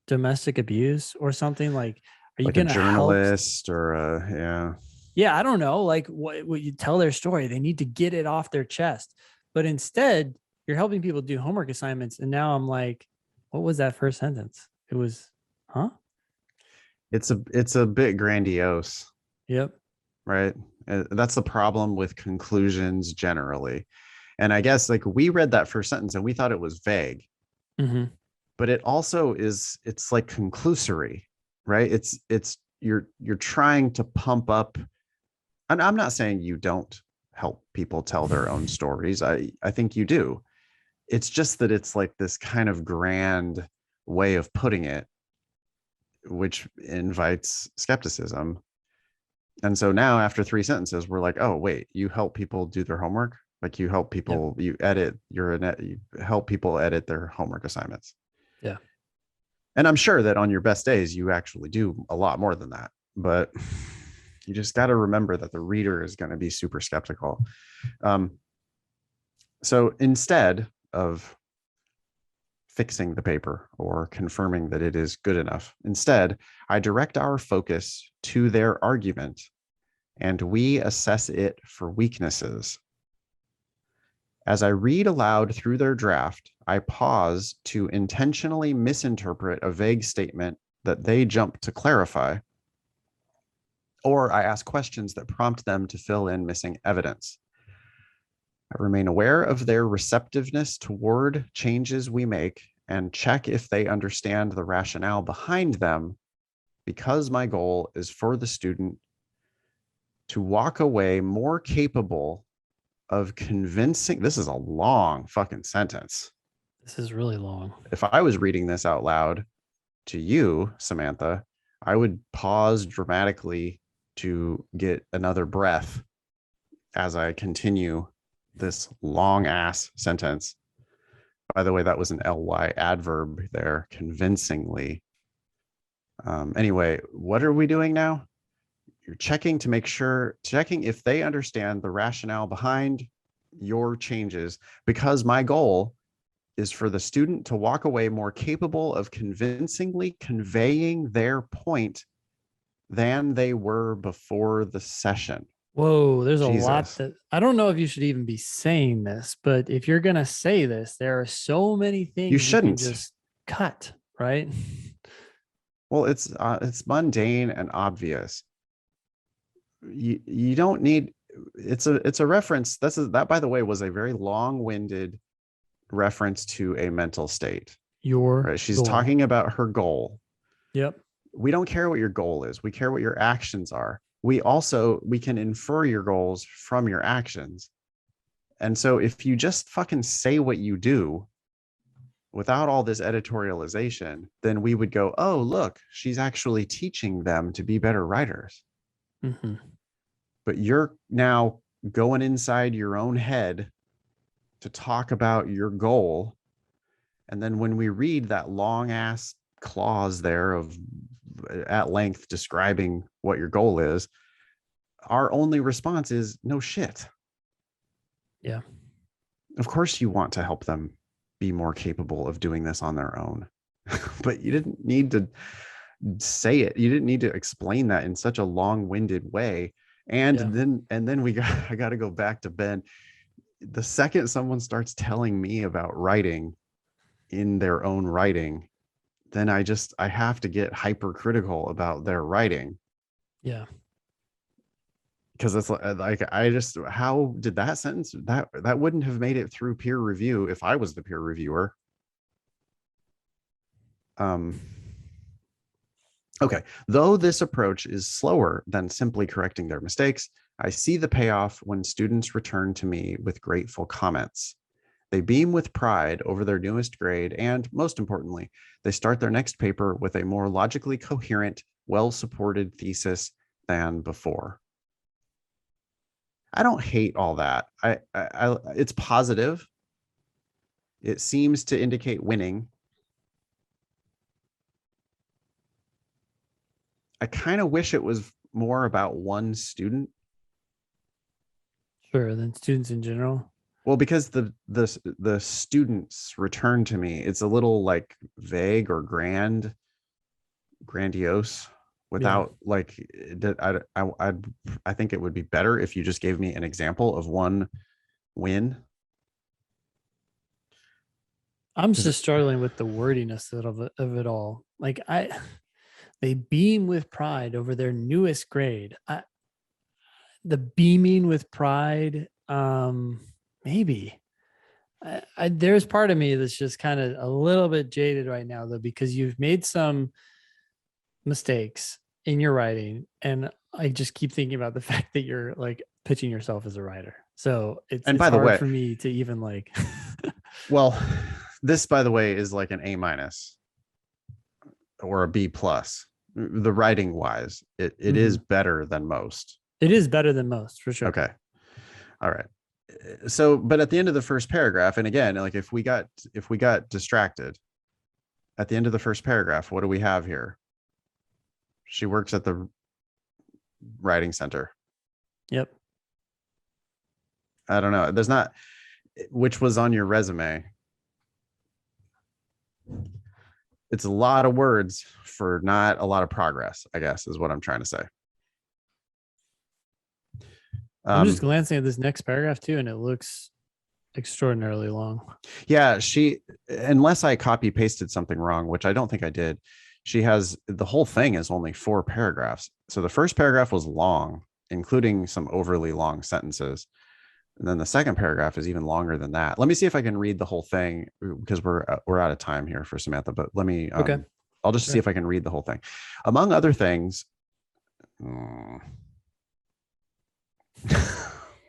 domestic abuse or something? Like, are you like going a to help? journalist or Yeah, I don't know. Like what you tell their story, they need to get it off their chest. But instead, you're helping people do homework assignments. And now I'm like, what was that first sentence? It was, huh? It's a bit grandiose. Yep. Right. That's the problem with conclusions generally. And I guess like we read that first sentence and we thought it was vague, but it also it's like conclusory, right? You're trying to pump up. And I'm not saying you don't help people tell their own stories. I think you do. It's just that it's like this kind of grand way of putting it, which invites skepticism. And so now after 3 sentences, we're like, oh, wait, you help people do their homework? Like you help people, you edit, you help people edit their homework assignments. Yeah. And I'm sure that on your best days, you actually do a lot more than that. But you just got to remember that the reader is going to be super skeptical. So instead of fixing the paper or confirming that it is good enough, instead, I direct our focus to their argument and we assess it for weaknesses. As I read aloud through their draft, I pause to intentionally misinterpret a vague statement that they jump to clarify, or I ask questions that prompt them to fill in missing evidence. I remain aware of their receptiveness toward changes we make and check if they understand the rationale behind them, because my goal is for the student to walk away more capable of convincing. This is a long fucking sentence. This is really long. If I was reading this out loud to you, Samantha, I would pause dramatically to get another breath as I continue this long ass sentence. By the way, that was an ly adverb there, convincingly. Anyway, what are we doing now? You're checking if they understand the rationale behind your changes, because my goal is for the student to walk away more capable of convincingly conveying their point than they were before the session. Whoa, there's a Jesus. lot that I don't know if you should even be saying this, but if you're going to say this, there are so many things You shouldn't can just cut, right? Well, it's mundane and obvious. You don't need, it's a reference. That, by the way, was a very long-winded reference to a mental state. She's goal. talking about her goal. Yep. We don't care what your goal is. We care what your actions are. We can infer your goals from your actions. And so if you just fucking say what you do without all this editorialization, then we would go, oh, look, she's actually teaching them to be better writers. Mm-hmm. But you're now going inside your own head to talk about your goal. And then when we read that long ass clause there of at length describing what your goal is, our only response is no shit. Yeah. Of course you want to help them be more capable of doing this on their own. But you didn't need to say it. You didn't need to explain that in such a long-winded way. And then I got to go back to Ben. The second someone starts telling me about writing in their own writing, then I have to get hypercritical about their writing. Yeah. Because it's like how did that sentence that wouldn't have made it through peer review if I was the peer reviewer. Okay, though this approach is slower than simply correcting their mistakes, I see the payoff when students return to me with grateful comments. They beam with pride over their newest grade, and most importantly, they start their next paper with a more logically coherent, well-supported thesis than before. I don't hate all that. It's positive. It seems to indicate winning. I kind of wish it was more about one student. Sure, than students in general. Well, because the students return to me, it's a little like vague or grandiose. Without like, I think it would be better if you just gave me an example of one win. I'm just struggling with the wordiness of it all. Like they beam with pride over their newest grade. The beaming with pride, maybe. There's part of me that's just kind of a little bit jaded right now, though, because you've made some mistakes in your writing, and I just keep thinking about the fact that you're like pitching yourself as a writer. So it's hard for me to even like. Well, this, by the way, is like an A- or a B+. The writing wise, it is better than most. It is better than most, for sure. Okay. All right. So, but at the end of the first paragraph, and again, like if we got distracted at the end of the first paragraph, what do we have here? She works at the writing center. Yep. I don't know. There's not, which was on your resume. It's a lot of words for not a lot of progress, I guess, is what I'm trying to say. I'm just glancing at this next paragraph too, and it looks extraordinarily long. Yeah, unless I copy pasted something wrong, which I don't think I did, she has the whole thing is only 4 paragraphs. So the first paragraph was long, including some overly long sentences. And then the second paragraph is even longer than that. Let me see if I can read the whole thing because we're out of time here for Samantha, but let me, Okay. I'll just see if I can read the whole thing. Among other things,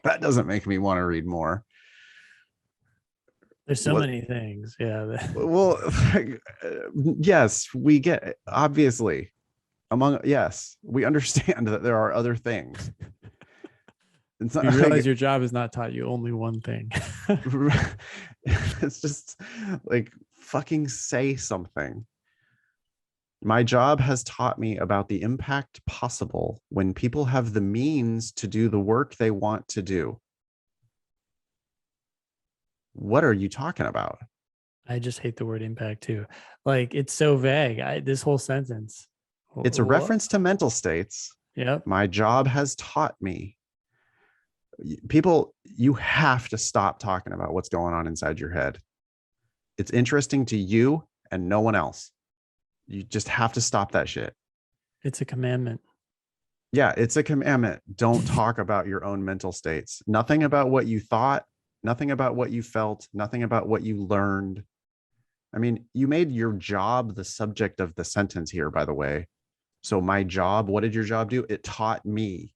that doesn't make me want to read more. There's so many things. Yeah. Well, yes, we get, obviously, yes, we understand that there are other things. It's not, you realize your job has not taught you only one thing. It's just like, fucking say something. My job has taught me about the impact possible when people have the means to do the work they want to do. What are you talking about? I just hate the word impact too. Like, it's so vague. This whole sentence. It's a reference to mental states. Yep. My job has taught me. People, you have to stop talking about what's going on inside your head. It's interesting to you and no one else. You just have to stop that shit. It's a commandment. Yeah, it's a commandment. Don't talk about your own mental states. Nothing about what you thought, nothing about what you felt, nothing about what you learned. I mean, you made your job the subject of the sentence here, by the way. So my job, what did your job do? It taught me.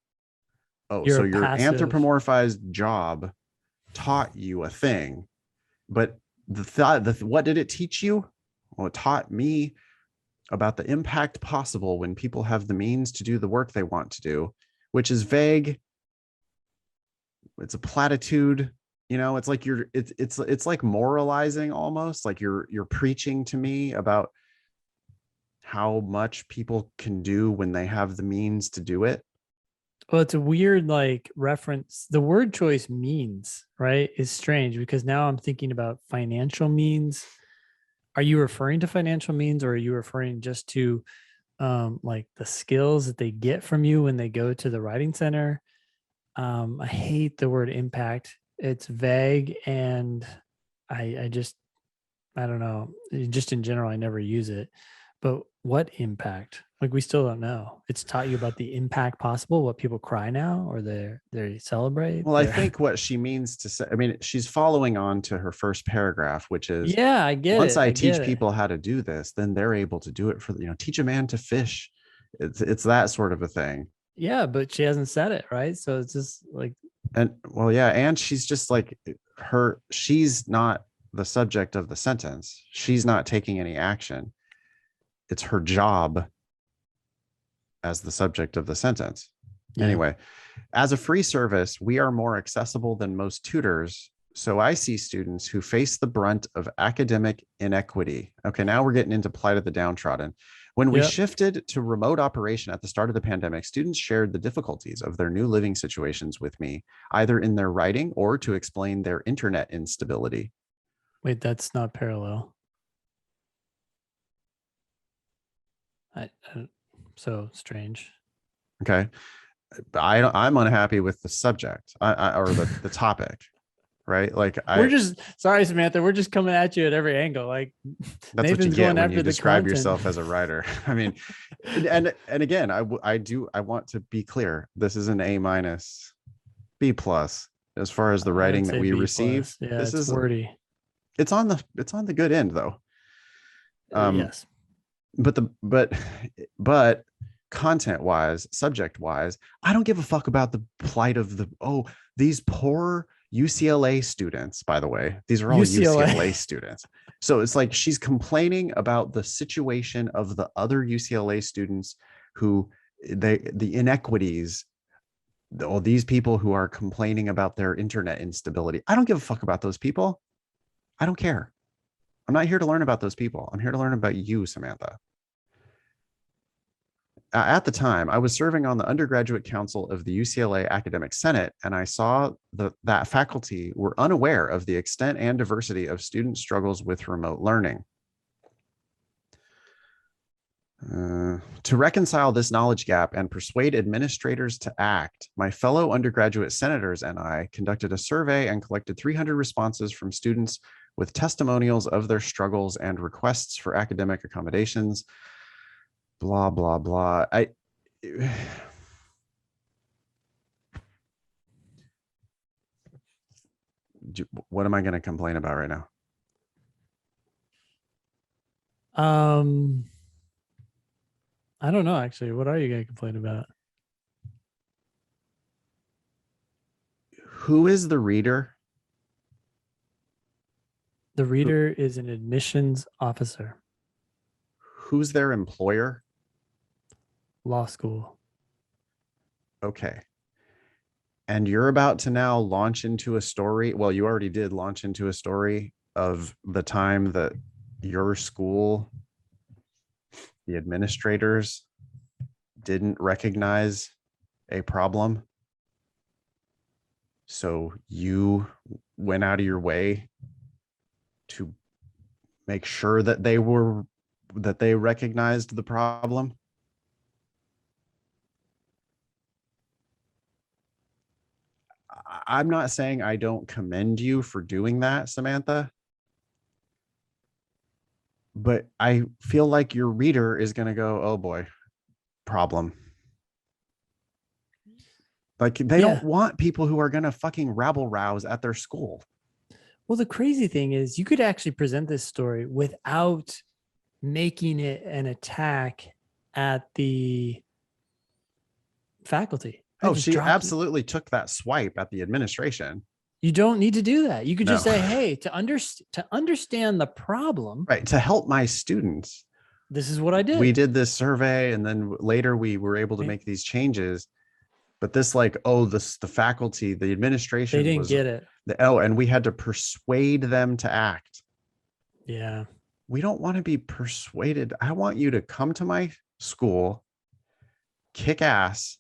Oh, so your anthropomorphized job taught you a thing, but what did it teach you? Well, it taught me about the impact possible when people have the means to do the work they want to do, which is vague. It's a platitude. You know, it's like it's like moralizing almost, like you're preaching to me about how much people can do when they have the means to do it. Well, it's a weird like reference. The word choice means, right, is strange because now I'm thinking about financial means. Are you referring to financial means, or are you referring just to like the skills that they get from you when they go to the writing center? I hate the word impact. It's vague, and I don't know. Just in general, I never use it. But what impact? Like, we still don't know. It's taught you about the impact possible, what people cry now or they celebrate. Well, I think what she means to say, I mean, she's following on to her first paragraph, which is, yeah, I get once it. I teach people how to do this, then they're able to do it for, teach a man to fish. It's that sort of a thing. Yeah, but she hasn't said it, right? So it's just like, and well, yeah, and she's just like she's not the subject of the sentence. She's not taking any action. It's her job as the subject of the sentence. Yeah. Anyway, as a free service, we are more accessible than most tutors. So I see students who face the brunt of academic inequity. Okay, now we're getting into plight of the downtrodden. When we shifted to remote operation at the start of the pandemic, students shared the difficulties of their new living situations with me, either in their writing or to explain their internet instability. Wait, that's not parallel. So strange. Okay. I'm unhappy with the subject or the topic, right? Like we're just sorry, Samantha. We're just coming at you at every angle. Like that's Nathan's what you get when you describe yourself as a writer. I mean, and again, I want to be clear. This is an A-, B+ as far as the writing that we receive. Yeah, this is wordy. It's on the good end though. Yes. But content wise, subject wise, I don't give a fuck about the plight of these poor UCLA students. By the way, these are all UCLA students. So it's like she's complaining about the situation of the other UCLA students who the inequities Oh, these people who are complaining about their internet instability. I don't give a fuck about those people. I don't care. I'm not here to learn about those people. I'm here to learn about you, Samantha. At the time, I was serving on the undergraduate council of the UCLA Academic Senate, and I saw that faculty were unaware of the extent and diversity of student struggles with remote learning. To reconcile this knowledge gap and persuade administrators to act, my fellow undergraduate senators and I conducted a survey and collected 300 responses from students with testimonials of their struggles and requests for academic accommodations. Blah, blah, blah. What am I going to complain about right now? I don't know, actually. What are you going to complain about? Who is the reader? The reader is an admissions officer. Who's their employer? Law school. Okay. And you're about to now launch into a story. Well, you already did launch into a story of the time that your school, the administrators, didn't recognize a problem. So you went out of your way to make sure that they recognized the problem. I'm not saying I don't commend you for doing that, Samantha, but I feel like your reader is going to go, oh boy, problem. Like they don't want people who are going to fucking rabble rouse at their school. Well, the crazy thing is you could actually present this story without making it an attack at the faculty. Oh, she absolutely took that swipe at the administration. You don't need to do that. You could just say, hey, to understand the problem. Right. To help my students. This is what I did. We did this survey and then later we were able to make these changes. But this the faculty, the administration. They didn't get it. And we had to persuade them to act. Yeah. We don't want to be persuaded. I want you to come to my school, kick ass,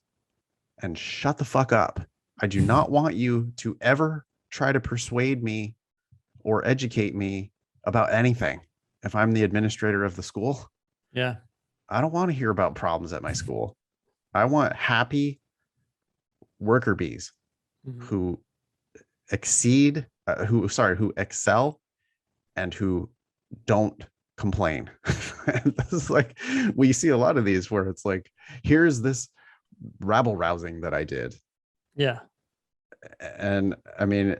and shut the fuck up. I do not want you to ever try to persuade me or educate me about anything. If I'm the administrator of the school, yeah, I don't want to hear about problems at my school. I want happy worker bees who who excel and who don't complain. This is like, we see a lot of these where it's like, here's this rabble rousing that I did. Yeah. And I mean,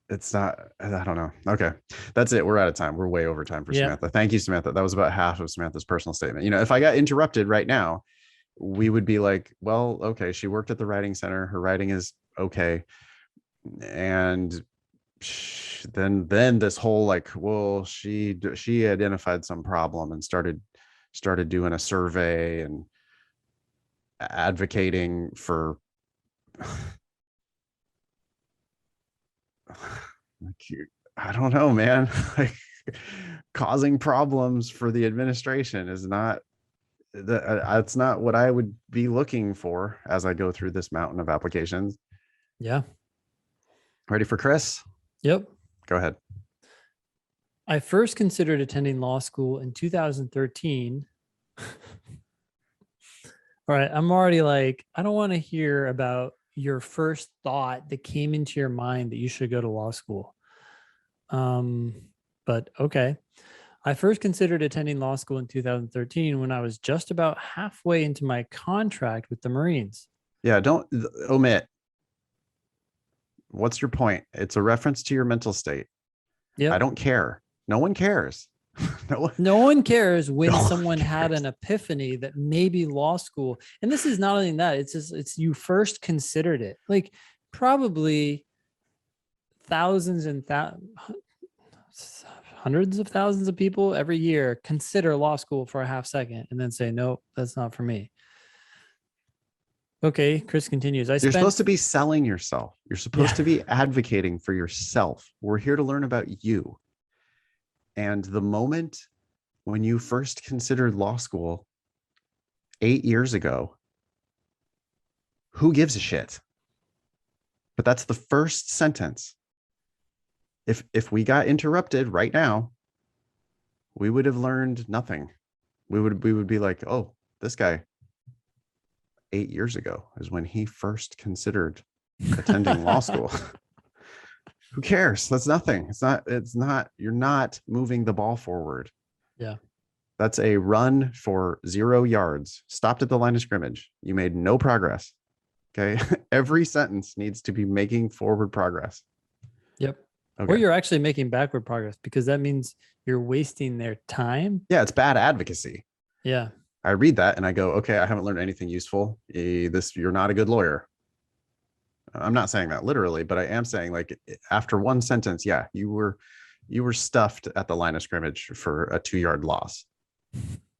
it's not, I don't know. Okay. That's it. We're out of time. We're way over time for Samantha. Thank you, Samantha. That was about half of Samantha's personal statement. You know, if I got interrupted right now, we would be like, well, okay, she worked at the writing center. Her writing is okay. And then this whole like, well, she identified some problem and started doing a survey and advocating for I don't know, man. Like, causing problems for the administration is not that's not what I would be looking for as I go through this mountain of applications. Yeah. Ready for Chris? Yep. Go ahead. I first considered attending law school in 2013. All right. I'm already like, I don't want to hear about your first thought that came into your mind that you should go to law school. But okay. I first considered attending law school in 2013 when I was just about halfway into my contract with the Marines. Yeah, don't omit. What's your point? It's a reference to your mental state. Yeah. I don't care. No one cares. No one cares when someone had an epiphany that maybe law school, and this is not only that, it's just, it's you first considered it. Like probably thousands and hundreds of thousands of people every year consider law school for a half second and then say, nope, that's not for me. Okay, Chris continues. You're supposed to be selling yourself. You're supposed to be advocating for yourself. We're here to learn about you. And the moment when you first considered law school 8 years ago, who gives a shit? But that's the first sentence. If we got interrupted right now, we would have learned nothing. We would be like, oh, this guy 8 years ago is when he first considered attending law school. Who cares? That's nothing. It's not, you're not moving the ball forward. Yeah. That's a run for 0 yards. Stopped at the line of scrimmage. You made no progress. Okay. Every sentence needs to be making forward progress. Yep. Okay. Or you're actually making backward progress, because that means you're wasting their time. Yeah, it's bad advocacy. Yeah. I read that and I go, okay, I haven't learned anything useful. You're not a good lawyer. I'm not saying that literally, but I am saying, like, after one sentence, yeah, you were stuffed at the line of scrimmage for a 2-yard loss.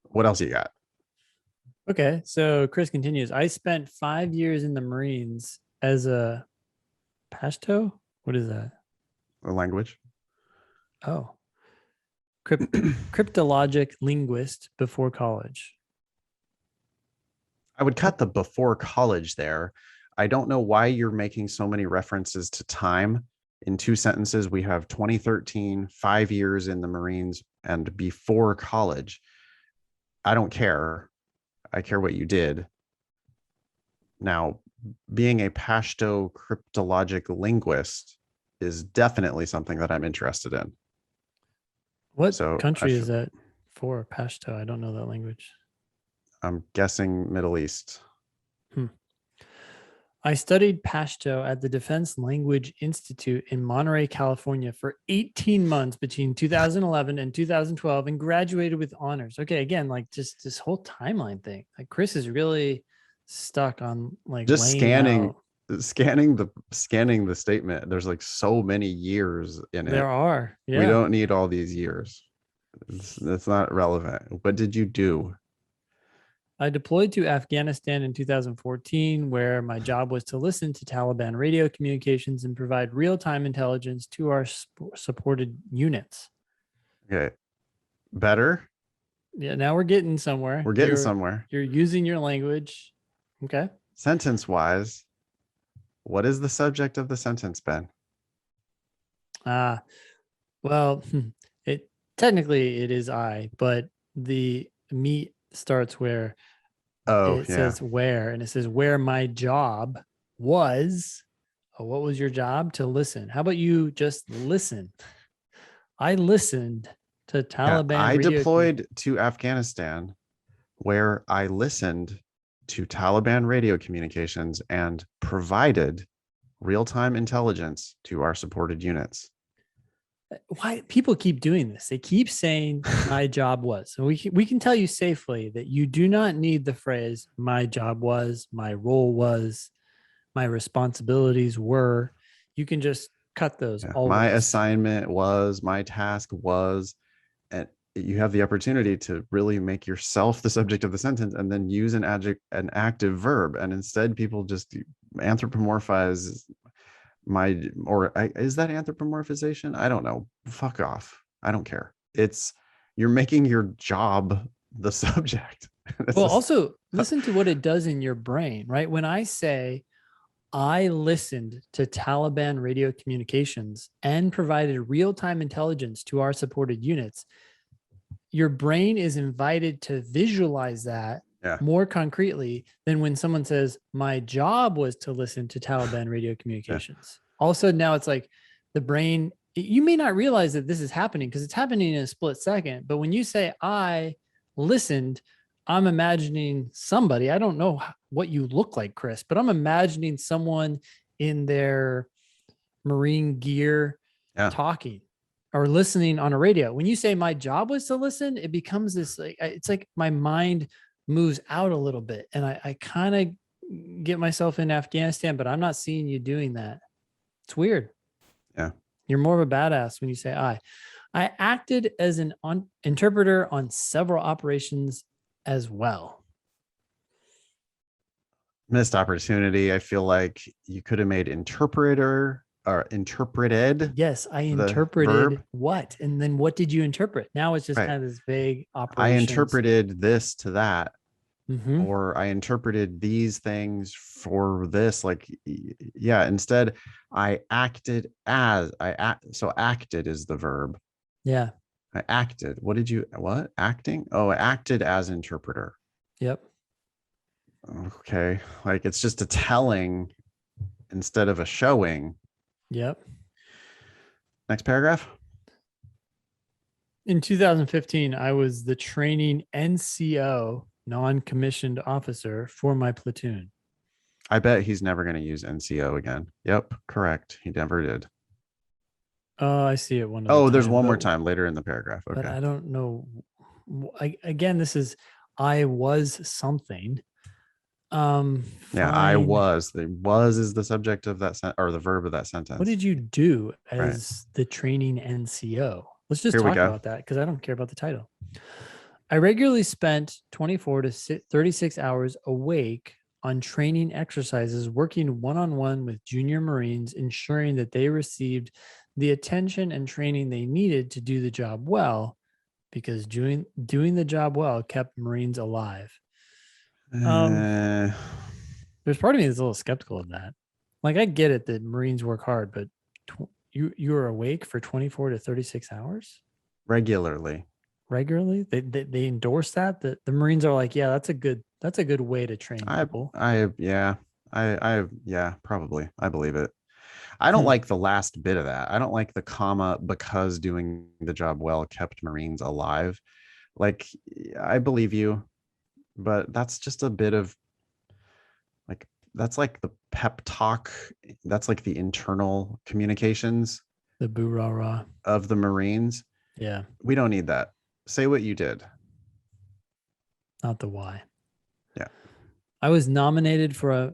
What else you got? Okay. So Chris continues. I spent 5 years in the Marines as a Pashto. What is that? The language. Oh, cryptologic linguist before college. I would cut the before college there. I don't know why you're making so many references to time in 2 sentences. We have 2013, 5 years in the Marines, and before college. I don't care. I care what you did. Now, being a Pashto cryptologic linguist is definitely something that I'm interested in. What So country is that for? Pashto? I don't know that language. I'm guessing Middle East. I studied Pashto at the Defense Language Institute in Monterey, California for 18 months between 2011 and 2012 and graduated with honors. Okay, again, like just this whole timeline thing. Like Chris is really stuck on like Just laying scanning the statement. There's like so many years in it. There are. Yeah. We don't need all these years. It's not relevant. What did you do? I deployed to Afghanistan in 2014, where my job was to listen to Taliban radio communications and provide real-time intelligence to our supported units. Okay. Better? Yeah, now we're getting somewhere. We're getting somewhere. You're using your language. Okay. Sentence-wise, what is the subject of the sentence, Ben? Well, technically it is I, but the meat starts where it says where, and it says where my job was. Oh, what was your job? To listen. How about you just listen? I listened to Taliban. I deployed to Afghanistan, where I listened to Taliban radio communications and provided real-time intelligence to our supported units. Why people keep doing this? They keep saying my job was. So we can tell you safely that you do not need the phrase my job was, my role was, my responsibilities were. You can just cut those. Yeah. Always. My assignment was, my task was, and you have the opportunity to really make yourself the subject of the sentence and then use an active verb. And instead people just anthropomorphize is that anthropomorphization? I don't know. Fuck off. I don't care. You're making your job the subject. Well, also listen to what it does in your brain, right? When I say I listened to Taliban radio communications and provided real-time intelligence to our supported units, your brain is invited to visualize that more concretely than when someone says, my job was to listen to Taliban radio communications. All of a sudden now it's like the brain, you may not realize that this is happening because it's happening in a split second. But when you say I listened, I'm imagining somebody, I don't know what you look like, Chris, but I'm imagining someone in their Marine gear talking or listening on a radio. When you say my job was to listen, it becomes this, like, it's like my mind moves out a little bit. And I kind of get myself in Afghanistan, but I'm not seeing you doing that. It's weird. Yeah. You're more of a badass when you say I acted as an interpreter on several operations as well. Missed opportunity. I feel like you could have made interpreter or interpreted Yes, I the interpreted verb. what? And then what did you interpret? Now it's just Right. kind of this vague I operations. interpreted this to that, Mm-hmm. or I interpreted these things for this. Like, yeah, instead I acted as I act. So acted is the verb. Yeah. I acted. What? Acting? Oh, I acted as interpreter. Yep. Okay. Like it's just a telling instead of a showing. Yep. Next paragraph. In 2015, I was the training NCO, non-commissioned officer for my platoon. I bet he's never going to use NCO again. Yep, correct. He never did. Oh, I see it one other Oh, there's time, one more time later in the paragraph. but Okay. I don't know. Again, this is I was something. Yeah, I Fine. was. The was is the subject of that or the verb of that What sentence. did you do Right. as the training NCO? Let's just Here we talk go. about that because I don't care about the title. I regularly spent 24 to 36 hours awake on training exercises, working one on one with junior Marines, ensuring that they received the attention and training they needed to do the job well, because doing the job well kept Marines alive. Um, Uh, there's part of me that's a little skeptical of that. Like, I get it that Marines work hard, but you are awake for 24 to 36 hours regularly. regularly. They endorse that. The Marines are like, yeah, that's a good way to train I people. yeah. Yeah, probably. I believe it. I don't Hmm. like the last bit of that. I don't like the comma because doing the job well kept Marines alive. Like, I believe you, but that's just a bit of like, that's like the pep talk. That's like the internal communications The boo rah rah. of the Marines. Yeah, We don't need that. Say what you did. not the why. Yeah. I was nominated for a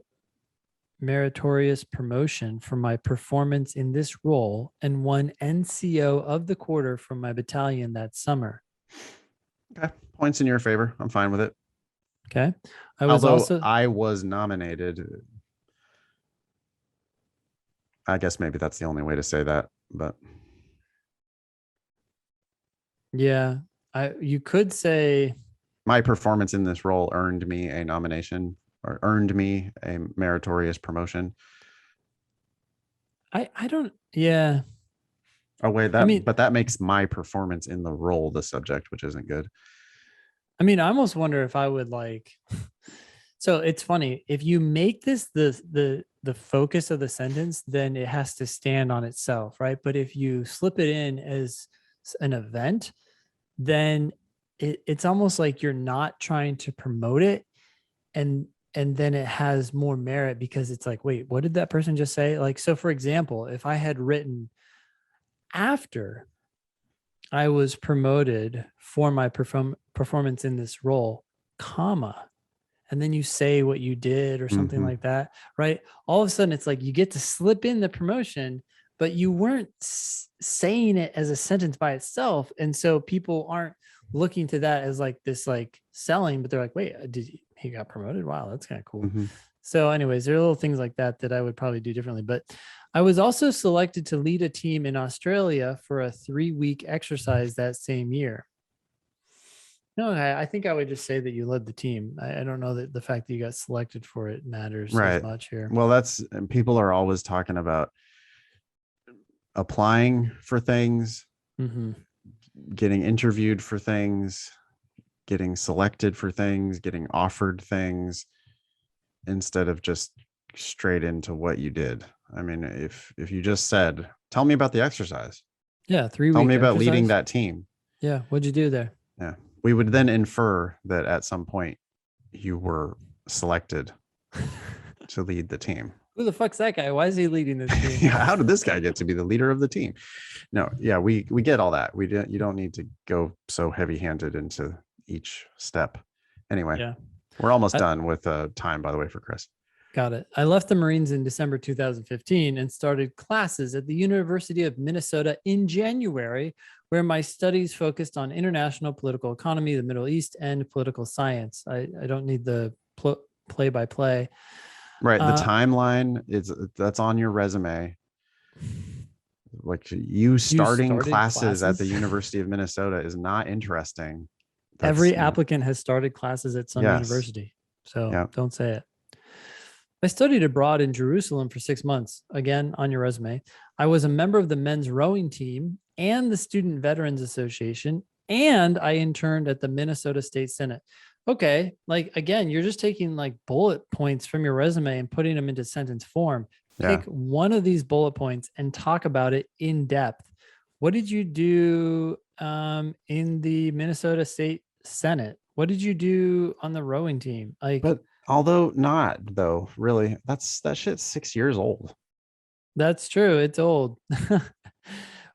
meritorious promotion for my performance in this role and won NCO of the quarter from my battalion that summer. Okay. Points in your favor. I'm fine with it. Okay. I was Although also, I was nominated, I guess maybe that's the only way to say that. But yeah, you could say, my performance in this role earned me a nomination or earned me a meritorious promotion. I don't, yeah. Oh wait, I mean, that makes my performance in the role the subject, which isn't good. I almost wonder if I would like, so it's funny if you make this the focus of the sentence, then it has to stand on itself, right? But if you slip it in as an event, then it's almost like you're not trying to promote it, and then it has more merit because it's like, wait, what did that person just say? Like, so for example, if I had written after I was promoted for my performance in this role, comma, and then you say what you did or something Mm-hmm. like that, right? All of a sudden, it's like you get to slip in the promotion, but you weren't saying it as a sentence by itself. And so people aren't looking to that as like this, like selling, but they're like, wait, he got promoted? Wow, that's kind of cool. Mm-hmm. So, anyways, there are little things like that that I would probably do differently. But I was also selected to lead a team in Australia for a 3-week exercise that same year. No, I think I would just say that you led the team. I don't know that the fact that you got selected for it matters as Right. much here. Well, that's people are always talking about applying for things, Mm-hmm. getting interviewed for things, getting selected for things, getting offered things instead of just straight into what you did. I mean, if you just said, "Tell me about the exercise. Yeah, three Tell week me about leading exercise. that team." Yeah, what'd you do there? Yeah. We would then infer that at some point you were selected to lead the team. Who the fuck's that guy? Why is he leading this team? Yeah, how did this guy get to be the leader of the team? No, yeah, we get all that. You don't need to go so heavy-handed into each step. Anyway, Yeah, we're almost I, done with time, by the way, for Chris. got it. I left the Marines in December 2015 and started classes at the University of Minnesota in January, where my studies focused on international political economy, the Middle East, and political science. I don't need the play by play. Right. The timeline that's on your resume. Like you starting started classes at the classes. University of Minnesota is not interesting. That's, Every applicant has started classes at some yes. university. So Yeah. don't say it. I studied abroad in Jerusalem for 6 months. Again, on your resume. I was a member of the men's rowing team and the Student Veterans Association, and I interned at the Minnesota State Senate. Okay, like again, you're just taking like bullet points from your resume and putting them into sentence form. Yeah. Pick one of these bullet points and talk about it in depth. What did you do in the Minnesota State Senate? What did you do on the rowing team? Like, But although not though, really, that shit's 6 years old. that's true. It's old.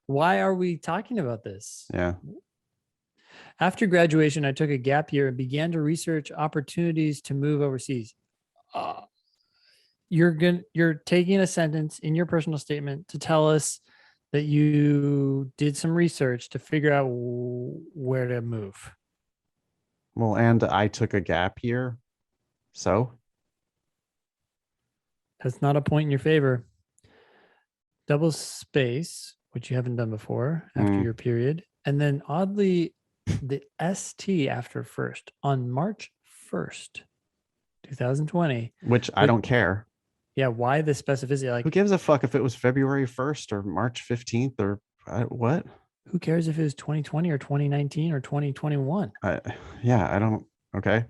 Why are we talking about this? Yeah. After graduation, I took a gap year and began to research opportunities to move overseas. Uh, you're taking a sentence in your personal statement to tell us that you did some research to figure out where to move. Well, and I took a gap year. So That's not a point in your favor. Double space, which you haven't done before after your period. And then oddly, the ST after first on March 1st, 2020. Which I don't care. Yeah, why the specificity? Like, who gives a fuck if it was February 1st or March 15th or what? Who cares if it was 2020 or 2019 or 2021? Yeah, I don't. Okay.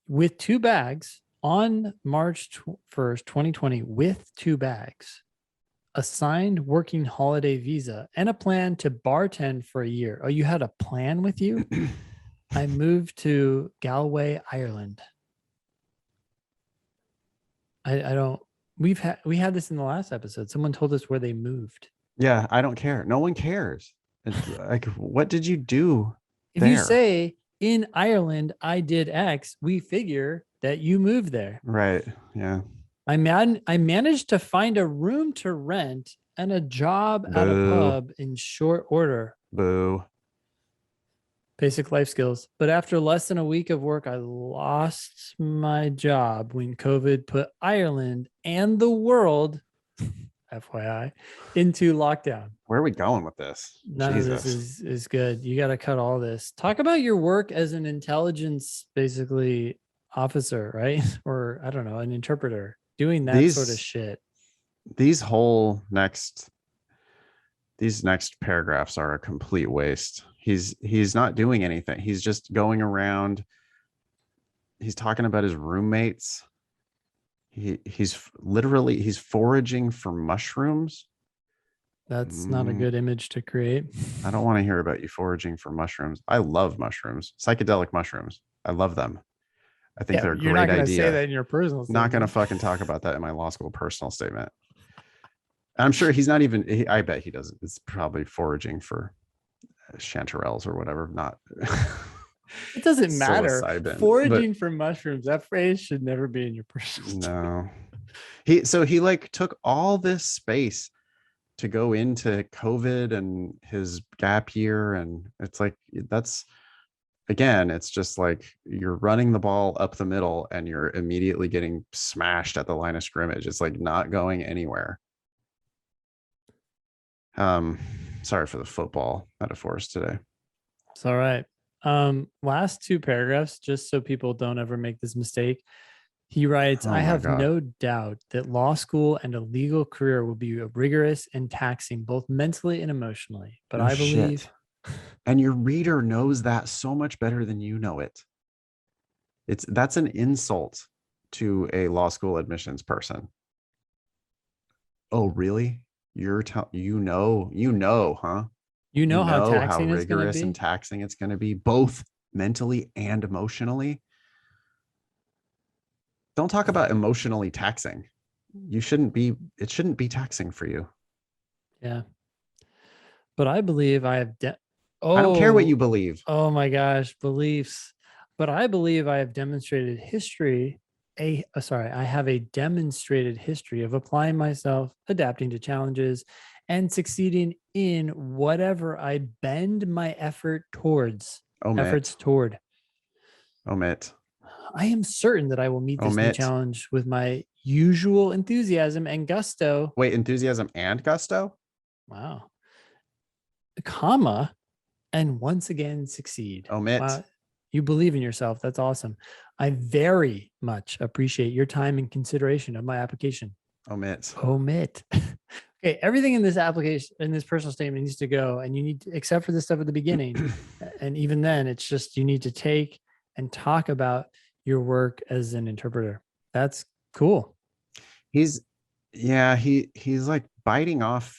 With 2 bags on March 1st, 2020, with 2 bags, a signed working holiday visa, and a plan to bartend for a year. Oh, you had a plan with you? I moved to Galway, Ireland. I don't. We had this in the last episode. Someone told us where they moved. Yeah, I don't care. No one cares. It's like, what did you do? If you say in Ireland I did X, we figure that you moved there. Right. Yeah. I managed to find a room to rent and a job at a pub in short order. Boo. Basic life skills. But after less than a week of work, I lost my job when COVID put Ireland and the world, FYI, into lockdown. Where are we going with this? None of this is good. You got to cut all this. Talk about your work as an intelligence, basically, officer, right? Or I don't know, an interpreter doing that sort of shit. These next paragraphs are a complete waste. He's not doing anything. He's just going around. He's talking about his roommates. He's foraging for mushrooms. That's not a good image to create. I don't want to hear about you foraging for mushrooms. I love mushrooms, psychedelic mushrooms. I love them. I think they're a great idea. You're not going to say that in your personal statement. Not going to fucking talk about that in my law school personal statement. I'm sure he's not even, I bet he doesn't. It's probably foraging for chanterelles or whatever. Not. It doesn't matter. Foraging for mushrooms. That phrase should never be in your personal statement. No. He like took all this space to go into COVID and his gap year. And it's like, it's just like you're running the ball up the middle and you're immediately getting smashed at the line of scrimmage. It's like not going anywhere. Sorry for the football metaphors today. It's all right. Last 2 paragraphs, just so people don't ever make this mistake. He writes, I have no doubt that law school and a legal career will be rigorous and taxing both mentally and emotionally. But I believe. And your reader knows that so much better than you know it. That's an insult to a law school admissions person. Oh, really? Huh? You know how taxing how rigorous and taxing it's going to be, both mentally and emotionally. Don't talk about emotionally taxing. It shouldn't be taxing for you. Yeah. But I believe I have I don't care what you believe. Oh my gosh, beliefs. But I believe I have demonstrated I have a demonstrated history of applying myself, adapting to challenges, and succeeding in whatever I bend my efforts toward. Omit. I am certain that I will meet this new Omit. challenge with my usual enthusiasm and gusto. Wait, enthusiasm and gusto? Wow. Comma, and once again succeed. Omit. Wow. You believe in yourself. That's awesome. I very much appreciate your time and consideration of my application. Omit. Omit. Okay, everything in this application, in this personal statement needs to go, and you need to, except for the stuff at the beginning. And even then, it's just you need to take and talk about your work as an interpreter. That's cool. He's he's like biting off.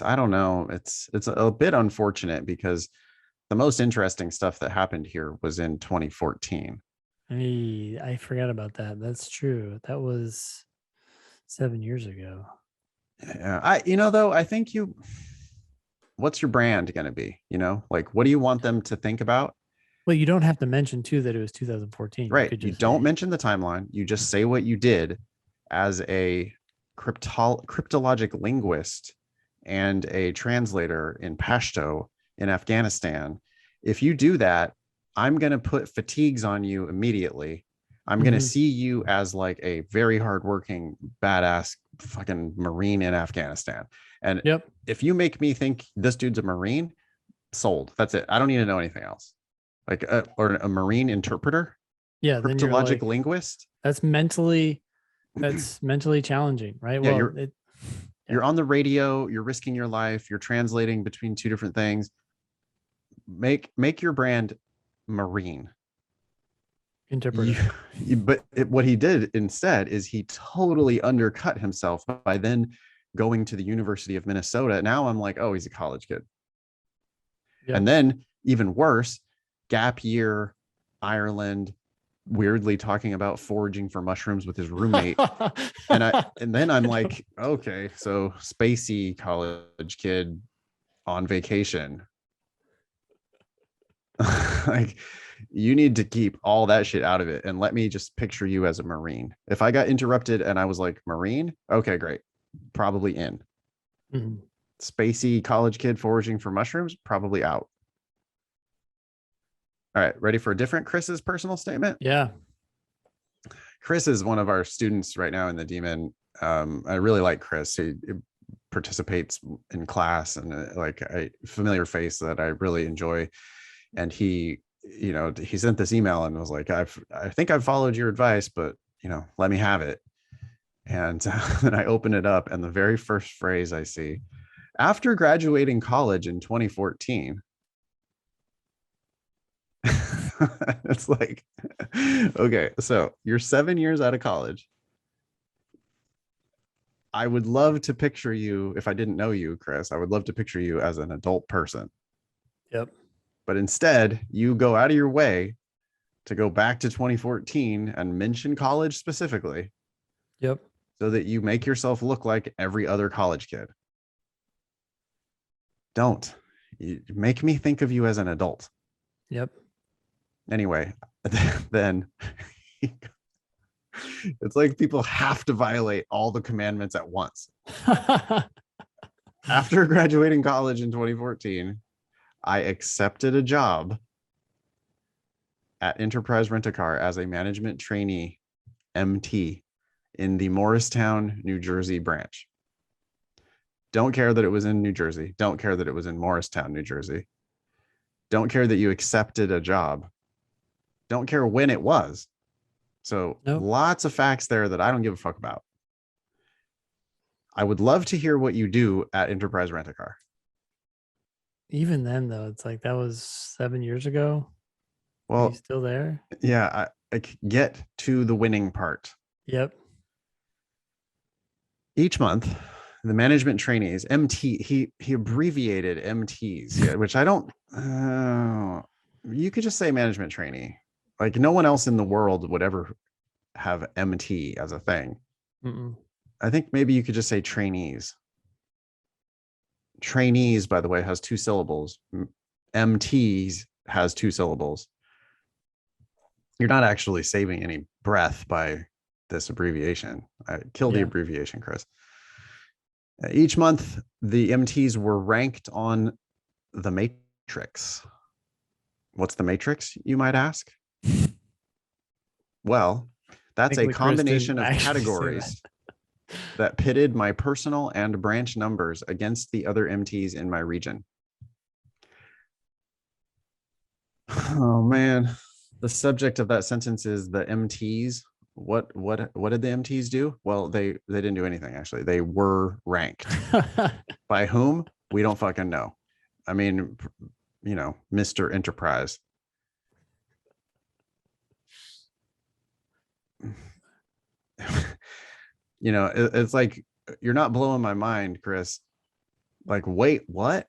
I don't know. It's a bit unfortunate because the most interesting stuff that happened here was in 2014. I forgot about that. That's true. That was 7 years ago. Yeah, though, I think what's your brand going to be? Like, what do you want them to think about? Well, you don't have to mention too that it was 2014. Right. could You just don't say, mention the timeline. You just say what you did as a cryptologic linguist and a translator in Pashto in Afghanistan. If you do that, I'm going to put fatigues on you immediately. I'm going to see you as like a very hardworking, badass fucking Marine in Afghanistan. And Yep. if you make me think this dude's a Marine, sold. That's it. I don't need to know anything else. Like or a Marine interpreter, Yeah. Then you're cryptologic like, linguist. that's mentally challenging, right? Yeah, Well, you're on the radio, you're risking your life, you're translating between two different things. Make your brand Marine. interpreter. What he did instead is he totally undercut himself by then going to the University of Minnesota. Now I'm like, oh, he's a college kid. Yep. And then even worse, gap year, Ireland, weirdly talking about foraging for mushrooms with his roommate. and then I'm like, okay, so spacey college kid on vacation. Like, you need to keep all that shit out of it and let me just picture you as a Marine. If I got interrupted and I was like, Marine, okay, great, probably in. Spacey college kid foraging for mushrooms, probably out. All right, ready for a different Chris's personal statement? Yeah. Chris is one of our students right now in the Demon. I really like Chris. He participates in class and like a familiar face that I really enjoy. And he sent this email and was like, I think I've followed your advice, but let me have it. And then I open it up, and the very first phrase I see, after graduating college in 2014. It's like, okay, so you're 7 years out of college. I would love to picture you, if I didn't know you, Chris, I would love to picture you as an adult person. Yep. But instead, you go out of your way to go back to 2014 and mention college specifically. Yep. So that you make yourself look like every other college kid. Don't. You make me think of you as an adult. Yep. Anyway, then it's like people have to violate all the commandments at once. After graduating college in 2014, I accepted a job at Enterprise Rent-A-Car as a management trainee MT in the Morristown, New Jersey branch. Don't care that it was in New Jersey. Don't care that it was in Morristown, New Jersey. Don't care that you accepted a job. Don't care when it was. So Lots of facts there that I don't give a fuck about. I would love to hear what you do at Enterprise Rent-A-Car. Even then, though, it's like that was 7 years ago. Well, are you still there? Yeah, I get to the winning part. Yep. Each month, the management trainees, MT, he abbreviated MTs, which I don't. You could just say management trainee. Like no one else in the world would ever have MT as a thing. I think maybe you could just say trainees. Trainees, by the way, has 2 syllables. MTs has 2 syllables. You're not actually saving any breath by this abbreviation. Kill the abbreviation, Chris. Each month, the MTs were ranked on the matrix. What's the matrix, you might ask? Well, that's a Thankfully, Chris combination didn't of actually say that. categories that pitted my personal and branch numbers against the other MTs in my region. Oh man, the subject of that sentence is the MTs. What did the MTs do? Well, they didn't do anything actually. They were ranked. By whom? We don't fucking know. I mean, Mr. Enterprise. It's like you're not blowing my mind, Chris. Like, wait, what?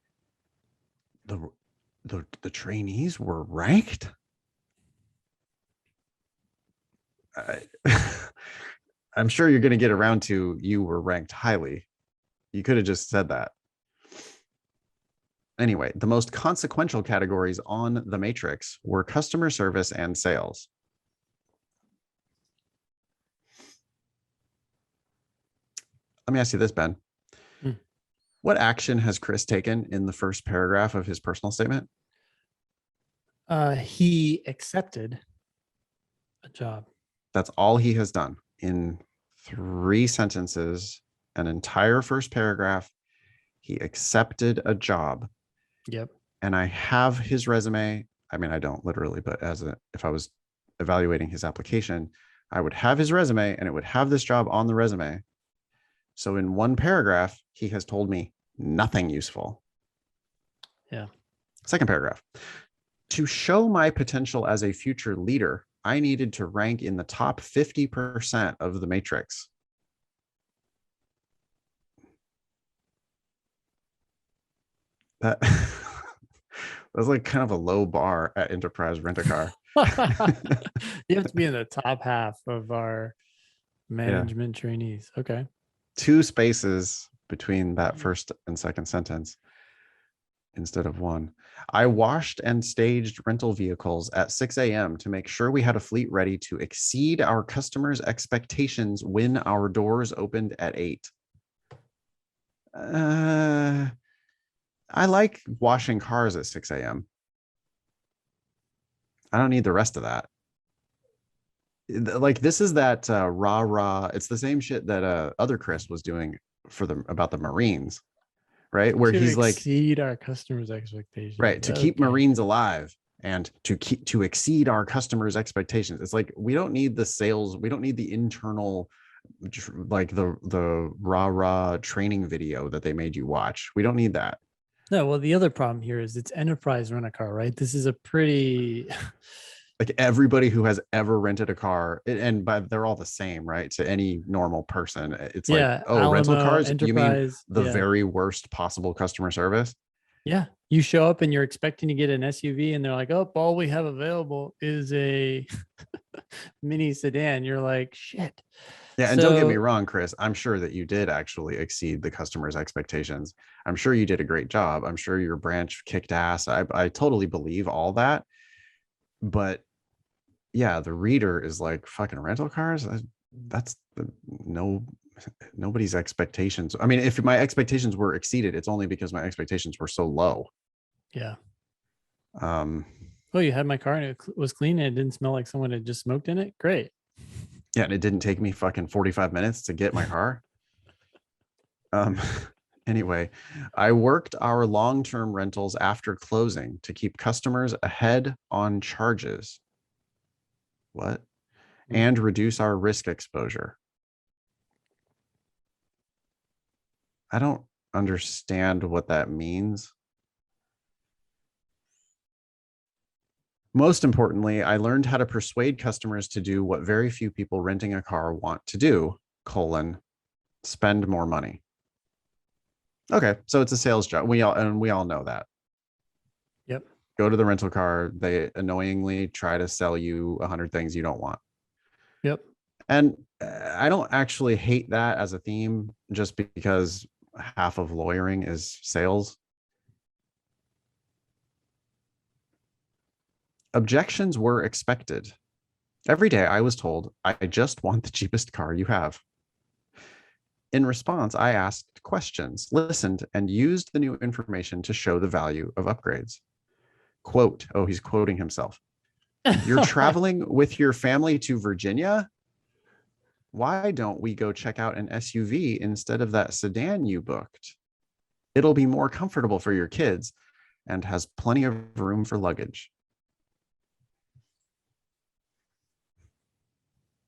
The trainees were ranked? I'm sure you're going to get around to you were ranked highly. You could have just said that. Anyway, the most consequential categories on the matrix were customer service and sales. Let me ask you this, Ben. What action has Chris taken in the first paragraph of his personal statement? He accepted a job. That's all he has done in 3 sentences, an entire first paragraph. He accepted a job. Yep. And I have his resume. I mean, I don't literally, but if I was evaluating his application, I would have his resume and it would have this job on the resume. So in 1 paragraph, he has told me nothing useful. Yeah. Second paragraph. To show my potential as a future leader, I needed to rank in the top 50% of the matrix. That was like kind of a low bar at Enterprise Rent-A-Car. You have to be in the top half of our management trainees. Okay. 2 spaces between that first and second sentence instead of 1. I washed and staged rental vehicles at 6 a.m. to make sure we had a fleet ready to exceed our customers' expectations when our doors opened at 8. I like washing cars at 6 a.m. I don't need the rest of that. Like, this is that rah. It's the same shit that other Chris was doing about the Marines, right? Where he's like, exceed our customers' expectations. right, to keep Marines alive and to exceed our customers' expectations. It's like, we don't need the sales, we don't need the internal, like the rah training video that they made you watch. We don't need that. No, well, the other problem here is it's Enterprise Rent-A-Car, right? This is a pretty like everybody who has ever rented a car, and they're all the same, right? To any normal person, it's like, oh, Alamo, rental cars, Enterprise, you mean the very worst possible customer service? Yeah. You show up and you're expecting to get an SUV and they're like, oh, all we have available is a mini sedan. You're like, shit. Yeah, and don't get me wrong, Chris, I'm sure that you did actually exceed the customer's expectations. I'm sure you did a great job. I'm sure your branch kicked ass. I totally believe all that. But yeah, the reader is like, fucking rental cars? That's nobody's expectations. I mean, if my expectations were exceeded, it's only because my expectations were so low. Yeah. Oh, you had my car and it was clean and it didn't smell like someone had just smoked in it? Great. Yeah, and it didn't take me fucking 45 minutes to get my car. Anyway, I worked our long-term rentals after closing to keep customers ahead on charges. What? And reduce our risk exposure. I don't understand what that means. Most importantly, I learned how to persuade customers to do what very few people renting a car want to do, spend more money. Okay, so it's a sales job. We all know that. Yep. Go to the rental car. They annoyingly try to sell you 100 things you don't want. Yep. And I don't actually hate that as a theme, just because half of lawyering is sales. Objections were expected. Every day I was told, I just want the cheapest car you have. In response, I asked questions, listened, and used the new information to show the value of upgrades. Quote, oh, he's quoting himself. You're traveling with your family to Virginia? Why don't we go check out an SUV instead of that sedan you booked? It'll be more comfortable for your kids and has plenty of room for luggage.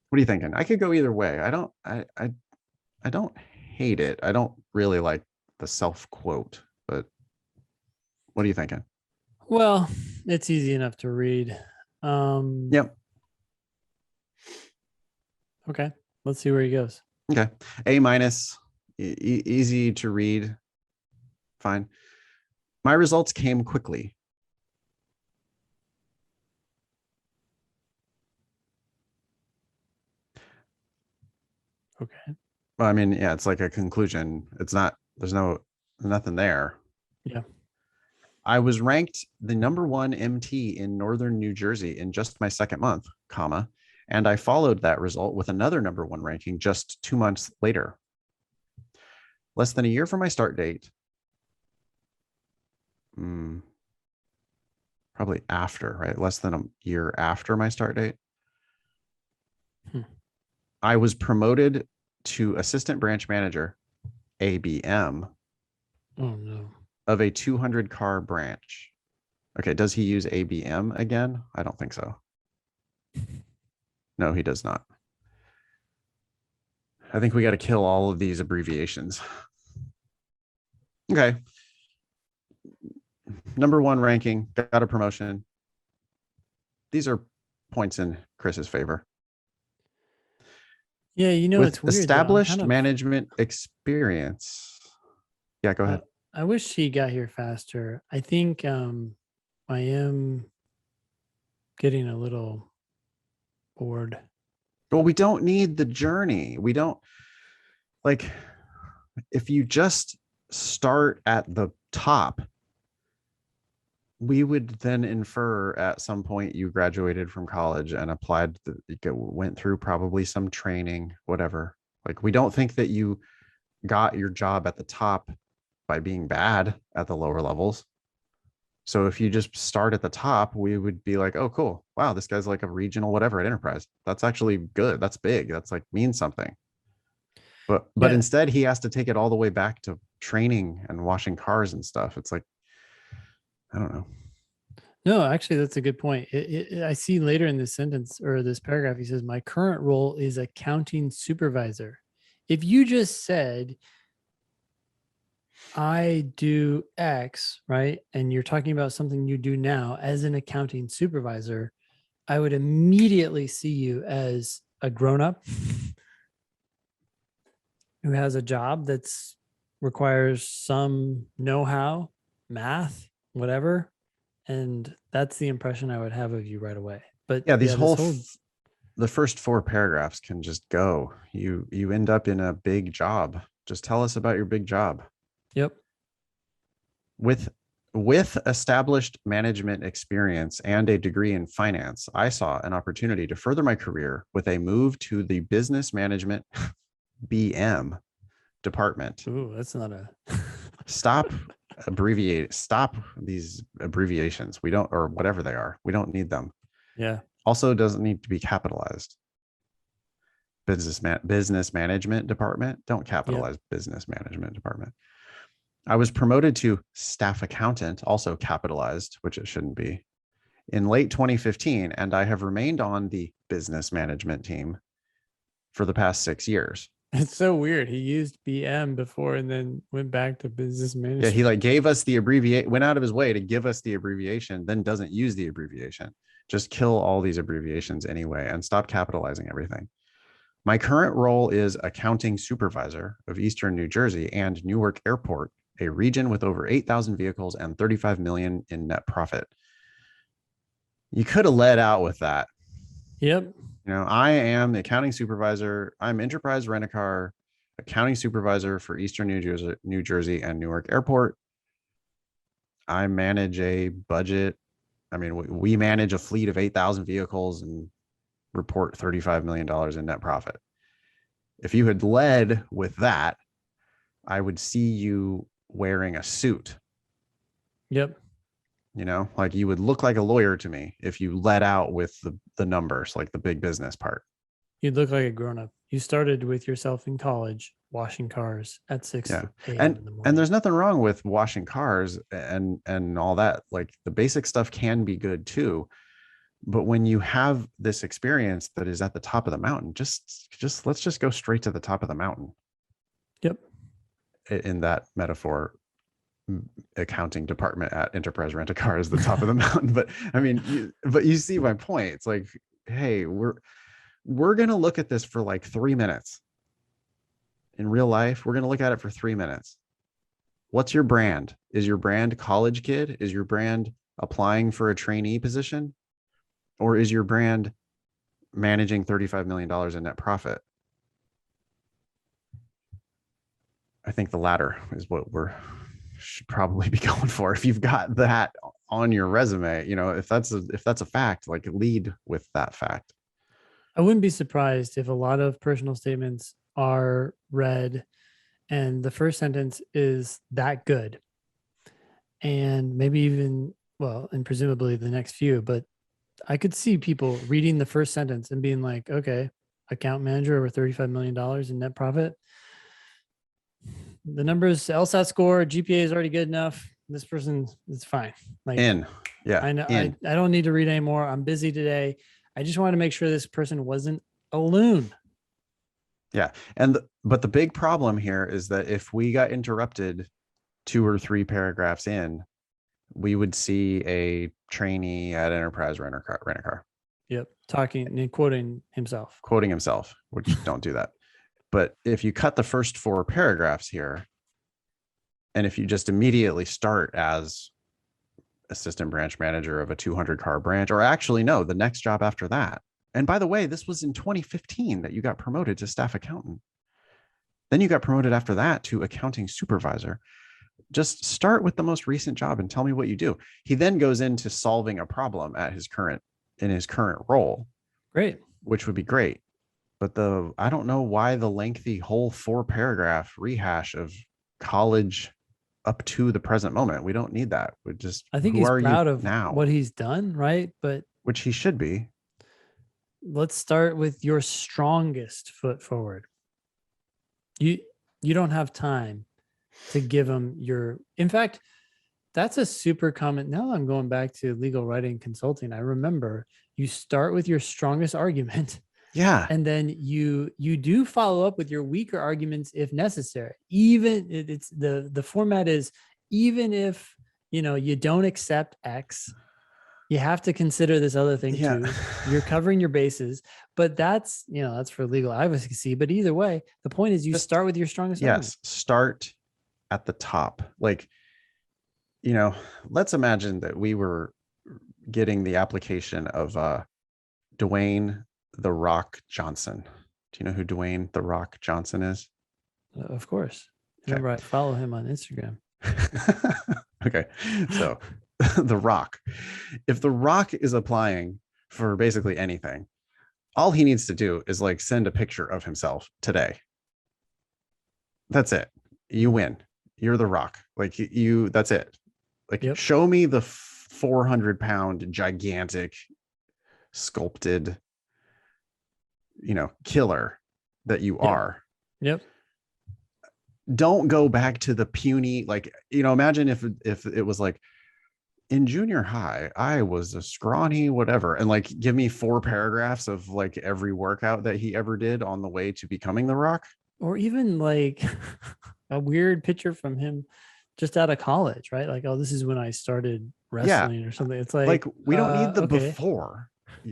What are you thinking? I could go either way. I don't hate it. I don't really like the self quote, but what are you thinking? Well, it's easy enough to read. Yep. Okay, let's see where he goes. Okay. A minus, easy to read. Fine. My results came quickly. Okay. Well, I mean, yeah, it's like a conclusion. It's not, there's nothing there. Yeah. I was ranked the #1 MT in Northern New Jersey in just my second month, comma, and I followed that result with another #1 ranking just 2 months later. Less than a year from my start date. Probably after, right? Less than a year after my start date. I was promoted to assistant branch manager, ABM, Oh no. of a 200 car branch. Okay, does he use ABM again? I don't think so. No, he does not. I think we got to kill all of these abbreviations. Okay. #1 ranking, got a promotion. These are points in Chris's favor. Yeah, you know, With it's weird. established management experience. Yeah, go ahead. I wish he got here faster. I think I am getting a little bored. Well, we don't need the journey. We don't, like, if you just start at the top, we would then infer at some point you graduated from college and applied, went through probably some training, whatever. Like, we don't think that you got your job at the top by being bad at the lower levels. So if you just start at the top, we would be like, oh, cool. Wow, this guy's like a regional whatever at Enterprise. That's actually good. That's big. That's like means something. But Yeah. instead he has to take it all the way back to training and washing cars and stuff. It's like, I don't know. No, actually, that's a good point. I see later in this sentence or this paragraph, he says, my current role is accounting supervisor. If you just said, I do X, right? And you're talking about something you do now as an accounting supervisor, I would immediately see you as a grown up who has a job that's requires some know-how, math, whatever. And that's the impression I would have of you right away. But Yeah, these yeah, the first 4 paragraphs can just go. You end up in a big job. Just tell us about your big job. Yep. With established management experience and a degree in finance, I saw an opportunity to further my career with a move to the business management BM department. Ooh, that's not a Stop these abbreviations. We don't, or whatever they are. We don't need them. yeah. Also doesn't need to be capitalized. Business management department. Don't capitalize business management department. I was promoted to staff accountant, also capitalized, which it shouldn't be, in late 2015, and I have remained on the business management team for the past 6 years. It's so weird. He used BM before and then went back to business management. Yeah, he like gave us the abbreviation, went out of his way to give us the abbreviation, then doesn't use the abbreviation. Just kill all these abbreviations anyway and stop capitalizing everything. My current role is accounting supervisor of Eastern New Jersey and Newark Airport, a region with over 8,000 vehicles and 35 million in net profit. You could have led out with that. Yep. You know, I am the accounting supervisor. I'm Enterprise Rent-A-Car accounting supervisor for Eastern New Jersey and Newark Airport. I manage a budget. I mean, we manage a fleet of 8,000 vehicles and report $35 million in net profit. If you had led with that, I would see you wearing a suit. Yep. Like you would look like a lawyer to me if you let out with the numbers, like the big business part. You'd look like a grown up. You started with yourself in college washing cars at 6 Yeah. a.m. And in the and morning. there's nothing wrong with washing cars and all that. Like the basic stuff can be good too. But when you have this experience that is at the top of the mountain, just let's just go straight to the top of the mountain Yep. in that metaphor. Accounting department at Enterprise Rent a Car is the top of the mountain. But I mean, you see my point. It's like, hey, we're gonna look at this for like 3 minutes. In real life, we're gonna look at it for 3 minutes. What's your brand? Is your brand college kid? Is your brand applying for a trainee position? Or is your brand managing $35 million in net profit? I think the latter is what we're should probably be going for. If you've got that on your resume, if that's a fact, like lead with that fact. I wouldn't be surprised if a lot of personal statements are read and the first sentence is that good. And maybe even, well, and presumably the next few, but I could see people reading the first sentence and being like, okay, account manager over $35 million in net profit. The numbers, LSAT score, GPA is already good enough. This person is fine. Like, Yeah. I know I don't need to read anymore. I'm busy today. I just wanted to make sure this person wasn't a loon. Yeah. But the big problem here is that if we got interrupted 2 or 3 paragraphs in, we would see a trainee at Enterprise Rent a Car. Yep. Talking and quoting himself. Quoting himself, which don't do that. But if you cut the first 4 paragraphs here, and if you just immediately start as assistant branch manager of a 200 car branch, or actually, no, the next job after that. And by the way, this was in 2015 that you got promoted to staff accountant. Then you got promoted after that to accounting supervisor. Just start with the most recent job and tell me what you do. He then goes into solving a problem in his current role. Great. Which would be great. But I don't know why the lengthy whole 4 paragraph rehash of college up to the present moment. We don't need that. I think he's proud of what he's done, right? But which he should be. Let's start with your strongest foot forward. You don't have time to give him in fact, that's a super common. Now I'm going back to legal writing consulting. I remember you start with your strongest argument. Yeah. And then you do follow up with your weaker arguments if necessary. Even it's the format is, even if you don't accept X, you have to consider this other thing too. You're covering your bases, but that's for legal advocacy. But either way, the point is you start with your strongest argument. Start at the top. Like, let's imagine that we were getting the application of Dwayne "The Rock" Johnson. Do you know who Dwayne "The Rock" Johnson is? Of course. Remember, I follow him on Instagram. Okay. So The Rock. If The Rock is applying for basically anything, all he needs to do is like send a picture of himself today. That's it. You win. You're The Rock. Like that's it. Like, show me the 400-pound gigantic sculpted killer that you are. Yep. Don't go back to the puny, like, imagine if it was like, in junior high, I was a scrawny whatever, and like give me 4 paragraphs of like every workout that he ever did on the way to becoming The Rock. Or even like a weird picture from him just out of college, right? Like, oh, this is when I started wrestling or something. It's like we don't need the before.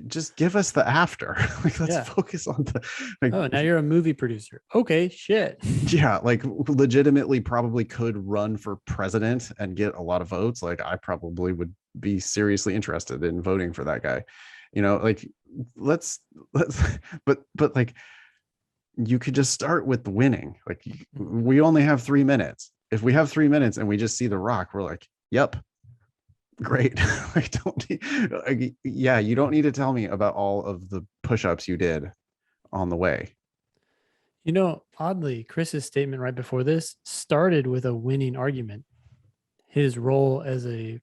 Just give us the after. Like, let's focus on the oh, now you're a movie producer. Okay, shit. Yeah, like legitimately probably could run for president and get a lot of votes. Like, I probably would be seriously interested in voting for that guy. Like, let's but like, you could just start with winning. Like, we only have 3 minutes. If we have 3 minutes and we just see The Rock, we're like, yep, great. You don't need to tell me about all of the push-ups you did on the way. Oddly, Chris's statement right before this started with a winning argument. His role as a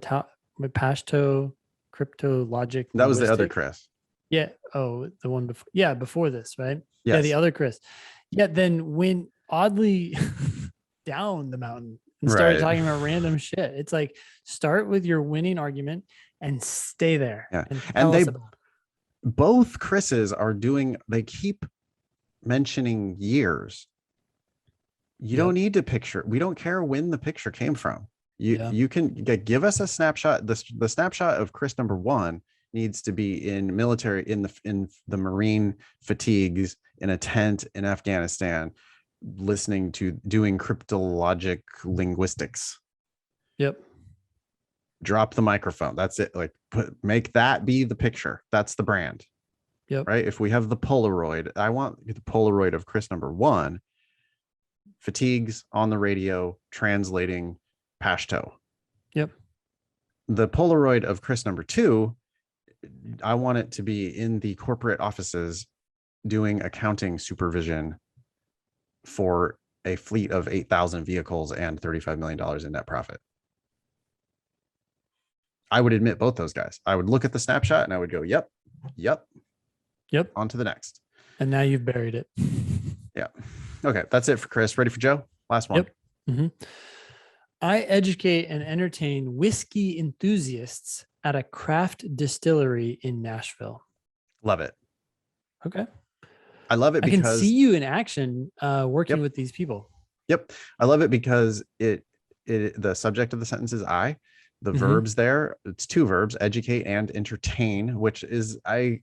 Pashto cryptologic That was the other linguistic. Chris. Yeah. Oh, the one before. Yeah, before this, right? Yeah, Yes. the other Chris. Yeah, then went oddly down the mountain and started Right. talking about random shit. It's like start with your winning argument and stay there. Yeah. And And tell us about it. both Chris's are doing, they keep mentioning years. You don't need to picture. We don't care when the picture came from. You can give us a snapshot. The snapshot of Chris number 1 needs to be in military, in the Marine fatigues, in a tent in Afghanistan, listening to doing cryptologic linguistics. Yep. Drop the microphone. That's it. Like make that be the picture. That's the brand. Yep. Right. If we have the Polaroid, I want the Polaroid of Chris number 1, fatigues on the radio, translating Pashto. Yep. The Polaroid of Chris number 2, I want it to be in the corporate offices doing accounting supervision for a fleet of 8,000 vehicles and $35 million in net profit. I would admit both those guys. I would look at the snapshot and I would go, yep. On to the next. And now you've buried it. Yeah. Okay. That's it for Chris. Ready for Joe? Last one. Yep. Mm-hmm. I educate and entertain whiskey enthusiasts at a craft distillery in Nashville. Love it. Okay. I love it because I can see you in action working with these people. Yep. I love it because the subject of the sentence is I. The verbs there, it's 2 verbs, educate and entertain, which is I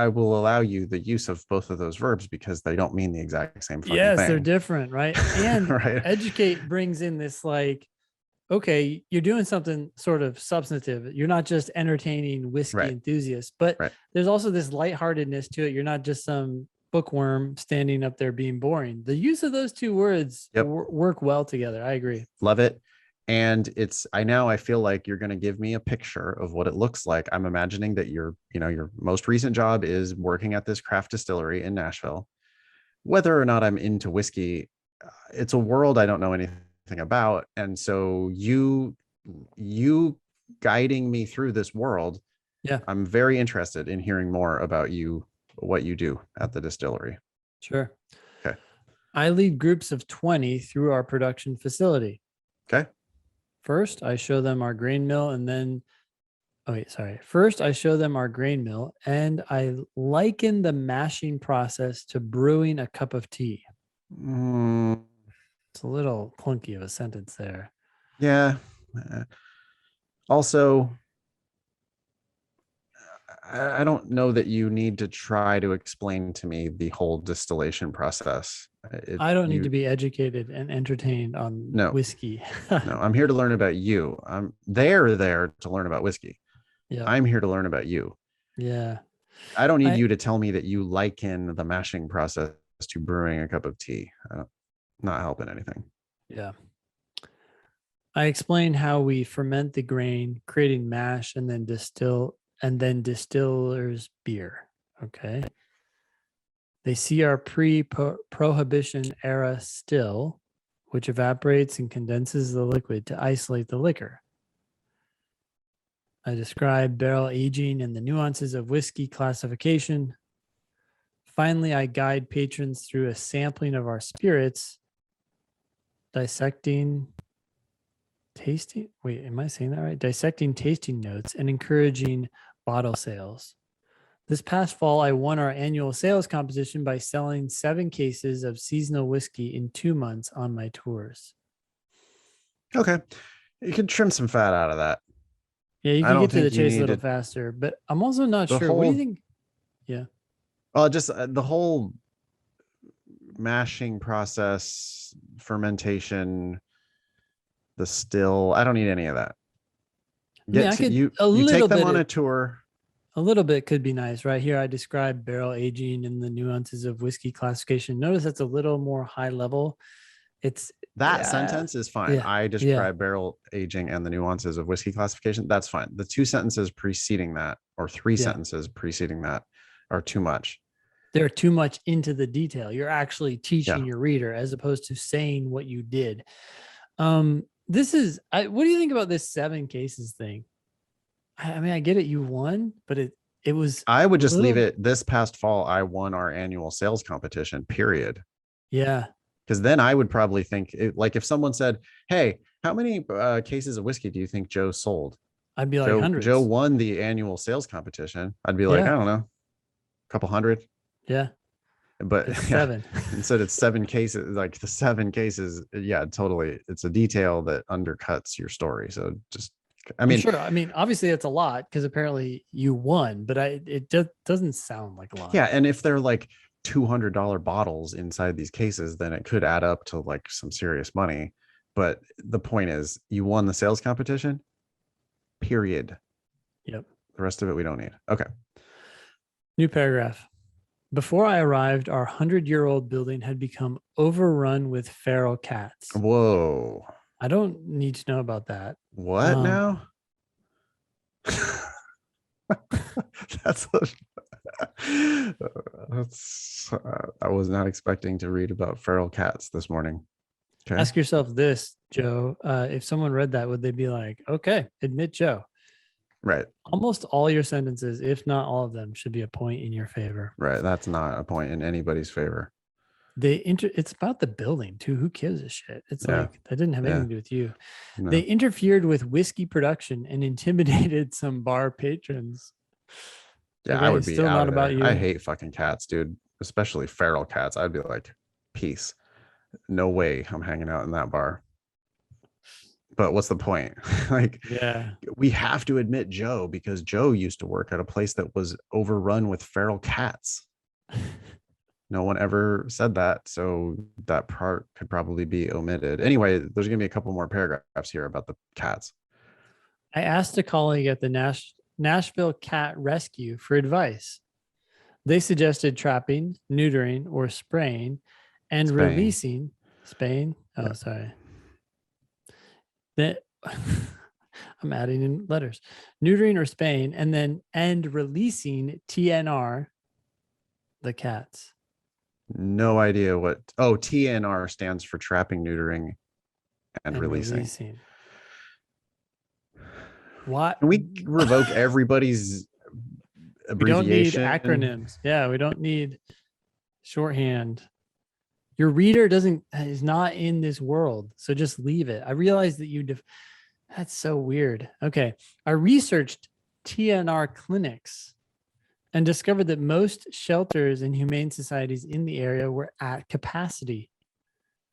will allow you the use of both of those verbs because they don't mean the exact same fucking thing. They're different, right? And right. Educate brings in this like, okay, you're doing something sort of substantive. You're not just entertaining whiskey enthusiasts, but there's also this lightheartedness to it. You're not just some bookworm standing up there being boring. The use of those 2 words work well together. I agree. Love it. And I feel like you're going to give me a picture of what it looks like. I'm imagining that your most recent job is working at this craft distillery in Nashville. Whether or not I'm into whiskey, it's a world I don't know anything about. And so you guiding me through this world. Yeah. I'm very interested in hearing more about what you do at the distillery. Sure. Okay. I lead groups of 20 through our production facility. Okay. First, I show them our grain mill and then, First, I show them our grain mill and I liken the mashing process to brewing a cup of tea. It's a little clunky of a sentence there. Yeah. Also, I don't know that you need to try to explain to me the whole distillation process. I don't need to be educated and entertained on whiskey. No, I'm here to learn about you. They're there to learn about whiskey. Yeah. I'm here to learn about you. Yeah. I don't need you to tell me that you liken the mashing process to brewing a cup of tea. Not helping anything. Yeah. I explain how we ferment the grain, creating mash, and then distiller's beer. Okay. They see our pre-prohibition era still, which evaporates and condenses the liquid to isolate the liquor. I describe barrel aging and the nuances of whiskey classification. Finally, I guide patrons through a sampling of our spirits, dissecting tasting notes and encouraging bottle sales. This past fall, I won our annual sales competition by selling 7 cases of seasonal whiskey in 2 months on my tours. Okay. You can trim some fat out of that. Yeah, you can get to the chase a little faster, but I'm also not sure. What do you think? Yeah. Well, just the whole mashing process, fermentation, the still, I don't need any of that. You take them on a tour. A little bit could be nice. Right here, I describe barrel aging and the nuances of whiskey classification. Notice that's a little more high level. Sentence is fine. Yeah, I describe barrel aging and the nuances of whiskey classification. That's fine. The 2 sentences preceding that, or 3 sentences preceding that, are too much. They're too much into the detail. You're actually teaching your reader as opposed to saying what you did. what do you think about this 7 cases thing? I mean, I get it, you won, but it was I would a just leave little, it. This past fall, I won our annual sales competition, period. yeah. Because then I would probably think, like, if someone said, "Hey, how many cases of whiskey do you think Joe sold?" I'd be like Joe hundreds. won the annual sales competition. I'd be like, I Yeah. don't know, a couple hundred. Yeah. But It's yeah, 7. instead it's 7 cases. Like the 7 cases, yeah, totally. It's a detail that undercuts your story. So just, I I'm mean, sure. I mean, obviously it's a lot because apparently you won, but it doesn't sound like a lot. yeah, and if they're like $200 bottles inside these cases, then it could add up to like some serious money. But the point is, you won the sales competition, period. Yep. The rest of it we don't need. Okay. New paragraph. Before I arrived, our 100-year-old building had become overrun with feral cats. Whoa. I don't need to know about that. What Um, now? That's that's I was not expecting to read about feral cats this morning. Okay. Ask yourself this, Joe. If someone read that, would they be like, okay, admit Joe? Right. Almost all your sentences, if not all of them, should be a point in your favor. Right. That's not a point in anybody's favor. It's about the building too. Who gives a shit? It's Yeah. like that didn't have Yeah. anything to do with you. No. They interfered with whiskey production and intimidated some bar patrons. Yeah, Okay, I would it's be still out not of about there. I you. hate fucking cats, dude. Especially feral cats. I'd be like, peace. No way I'm hanging out in that bar. But what's the point? Like, Yeah. we have to admit Joe because Joe used to work at a place that was overrun with feral cats. No one ever said that. So that part could probably be omitted. Anyway, there's going to be a couple more paragraphs here about the cats. I asked a colleague at the Nashville Cat Rescue for advice. They suggested trapping, neutering, or spraying and Spaying. releasing Spain. Yeah. Oh, sorry. That I'm adding in letters. Neutering or spaying and releasing TNR, the cats. No idea what. Oh, TNR stands for trapping, neutering, and And releasing. releasing. What? Can we revoke everybody's We don't need abbreviation? acronyms. Yeah, we don't need shorthand. Your reader is not in this world, so just leave it. I realize that that's so weird. Okay, I researched TNR clinics and discovered that most shelters and humane societies in the area were at capacity.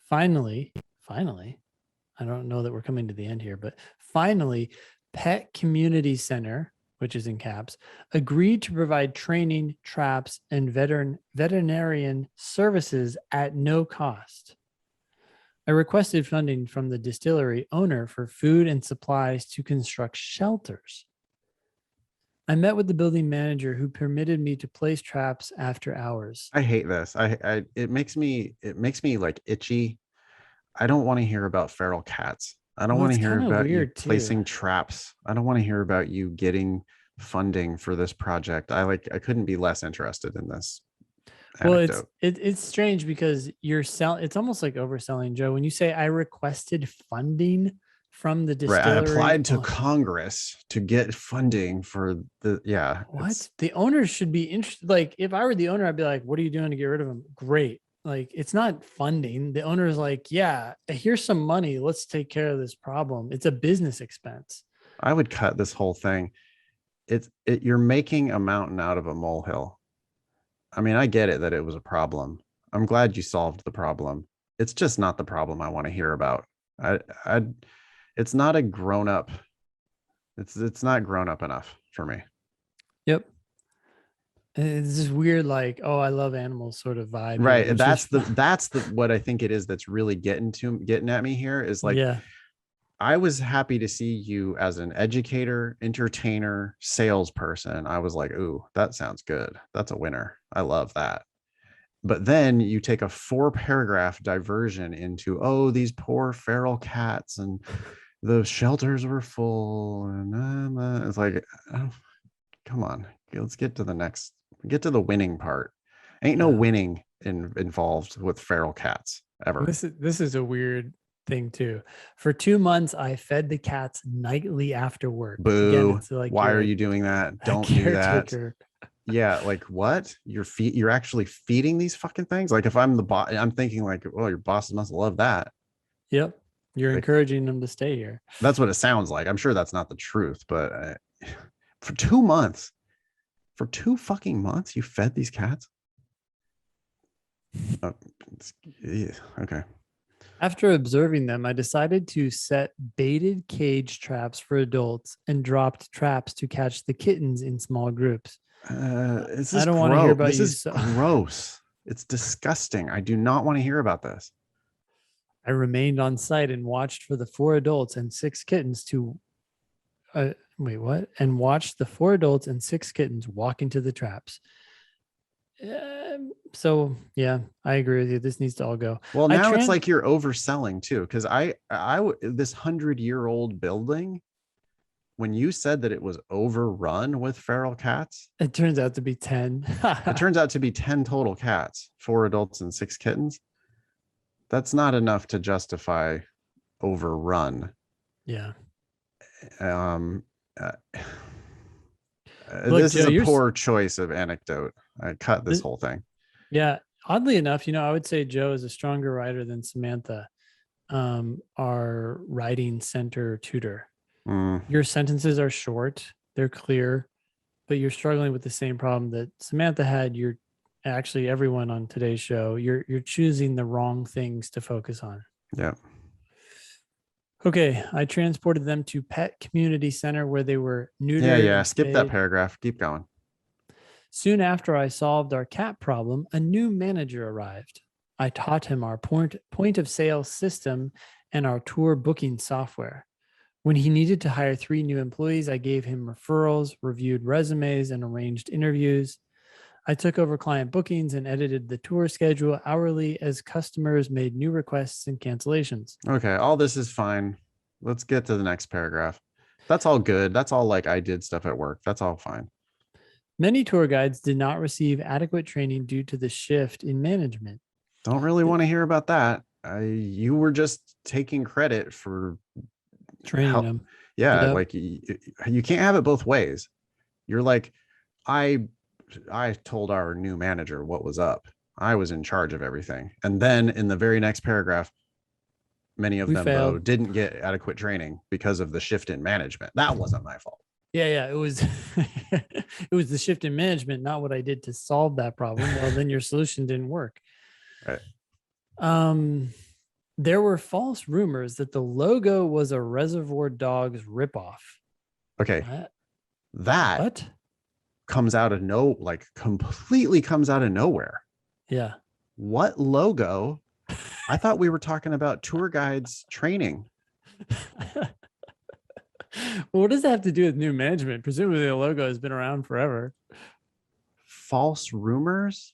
Finally, I don't know that we're coming to the end here, but finally, Pet Community Center, which is in caps, agreed to provide training, traps, and veterinarian services at no cost. I requested funding from the distillery owner for food and supplies to construct shelters. I met with the building manager who permitted me to place traps after hours. I hate this. It makes me like itchy. I don't want to hear about feral cats. I don't Well, want it's to hear kind of about you weird too. placing traps. I don't want to hear about you getting funding for this project. I couldn't be less interested in this Well, anecdote. it's strange because it's almost like overselling, Joe. When you say I requested funding from the Right. I distillery, applied to Congress to get funding for yeah, what? The owners should be interested. Like, if I were the owner, I'd be like, what are you doing to get rid of him? Great. Like, it's not funding. The owner is like, yeah, here's some money. Let's take care of this problem. It's a business expense. I would cut this whole thing. You're making a mountain out of a molehill. I mean, I get it that it was a problem. I'm glad you solved the problem. It's just not the problem I want to hear about. I it's not a grown up. It's not grown up enough for me. Yep. It's this weird, like, oh, I love animals sort of vibe here, Right. which is, That's the what I think it is that's really getting at me here is like yeah. I was happy to see you as an educator, entertainer, salesperson. I was like, ooh, that sounds good. That's a winner. I love that. But then you take a 4-paragraph diversion into, oh, these poor feral cats and the shelters were full. And it's like, oh, come on, let's get to the winning part. Ain't no Yeah. winning involved with feral cats ever. This is a weird thing too. For 2 months, I fed the cats nightly after work. Again, Boo. it's like Why you're are you doing that? a Don't do that. caretaker. Yeah, like what? You're actually feeding these fucking things? Like if I'm the boss, I'm thinking like, oh, your bosses must love that. Yep. You're Like encouraging them to stay here. that's what it sounds like. I'm sure that's not the truth, but for 2 months, for 2 fucking months, you fed these cats? Oh, okay. After observing them, I decided to set baited cage traps for adults and dropped traps to catch the kittens in small groups. This I is don't want to hear gross. about This you. is gross. It's disgusting. I do not want to hear about this. I remained on site and watched for the 4 adults and 6 kittens to wait, what? And watched the 4 adults and 6 kittens walk into the traps. So yeah, I agree with you. This needs to all go. Well, now it's like you're overselling too, because this 100-year-old building, when you said that it was overrun with feral cats, it turns out to be 10. it turns out to be 10 total cats, 4 adults and 6 kittens. That's not enough to justify overrun. Yeah. Look, this Joe, is a poor choice of anecdote. I cut this whole thing. Yeah. Oddly enough, I would say Joe is a stronger writer than Samantha, our writing center tutor. Your sentences are short, they're clear, but you're struggling with the same problem that Samantha had. You're actually, everyone on today's show, you're choosing the wrong things to focus on. Yeah. Okay, I transported them to Pet Community Center where they were neutered. Yeah. Skip that paragraph. Keep going. Soon after I solved our cat problem, a new manager arrived. I taught him our point of sale system and our tour booking software. When he needed to hire 3 new employees, I gave him referrals, reviewed resumes, and arranged interviews. I took over client bookings and edited the tour schedule hourly as customers made new requests and cancellations. Okay, all this is fine. Let's get to the next paragraph. That's all good. That's all like I did stuff at work. That's all fine. Many tour guides did not receive adequate training due to the shift in management. Don't really want to hear about that. You were just taking credit for training them. Yeah, yep. Like you can't have it both ways. You're like, I told our new manager what was up. I was in charge of everything. And then in the very next paragraph, many of them though didn't get adequate training because of the shift in management. That wasn't my fault. Yeah, it was it was the shift in management, not what I did to solve that problem. Well, then your solution didn't work. Right. There were false rumors that the logo was a Reservoir Dogs ripoff. Okay. That comes out of completely comes out of nowhere. Yeah. What logo? I thought we were talking about tour guides training. Well, what does that have to do with new management? Presumably the logo has been around forever. False rumors?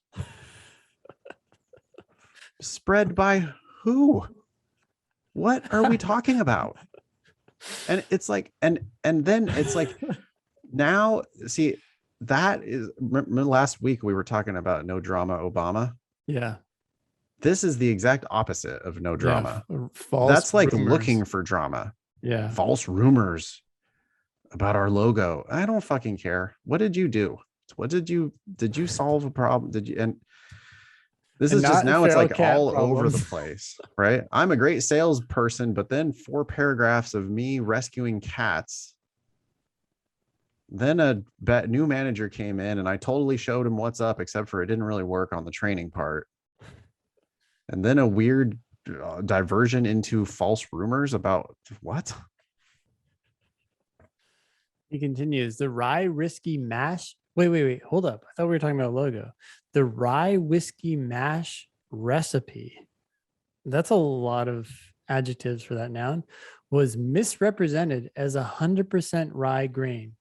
Spread by who? What are we talking about? And it's like, and then it's like, now, see, that is, remember last week we were talking about no drama Obama. Yeah. This is the exact opposite of no drama. Yeah, that's like rumors. Looking for drama. Yeah. False rumors about our logo. I don't fucking care. What did you do? Did you solve a problem? Did you? And this is just now it's like all over the place, right? I'm a great salesperson, but then 4 paragraphs of me rescuing cats. Then a new manager came in and I totally showed him what's up, except for it didn't really work on the training part. And then a weird diversion into false rumors about what? He continues, the rye whiskey mash. Wait, hold up. I thought we were talking about a logo. The rye whiskey mash recipe. That's a lot of adjectives for that noun. Was misrepresented as 100% rye grain.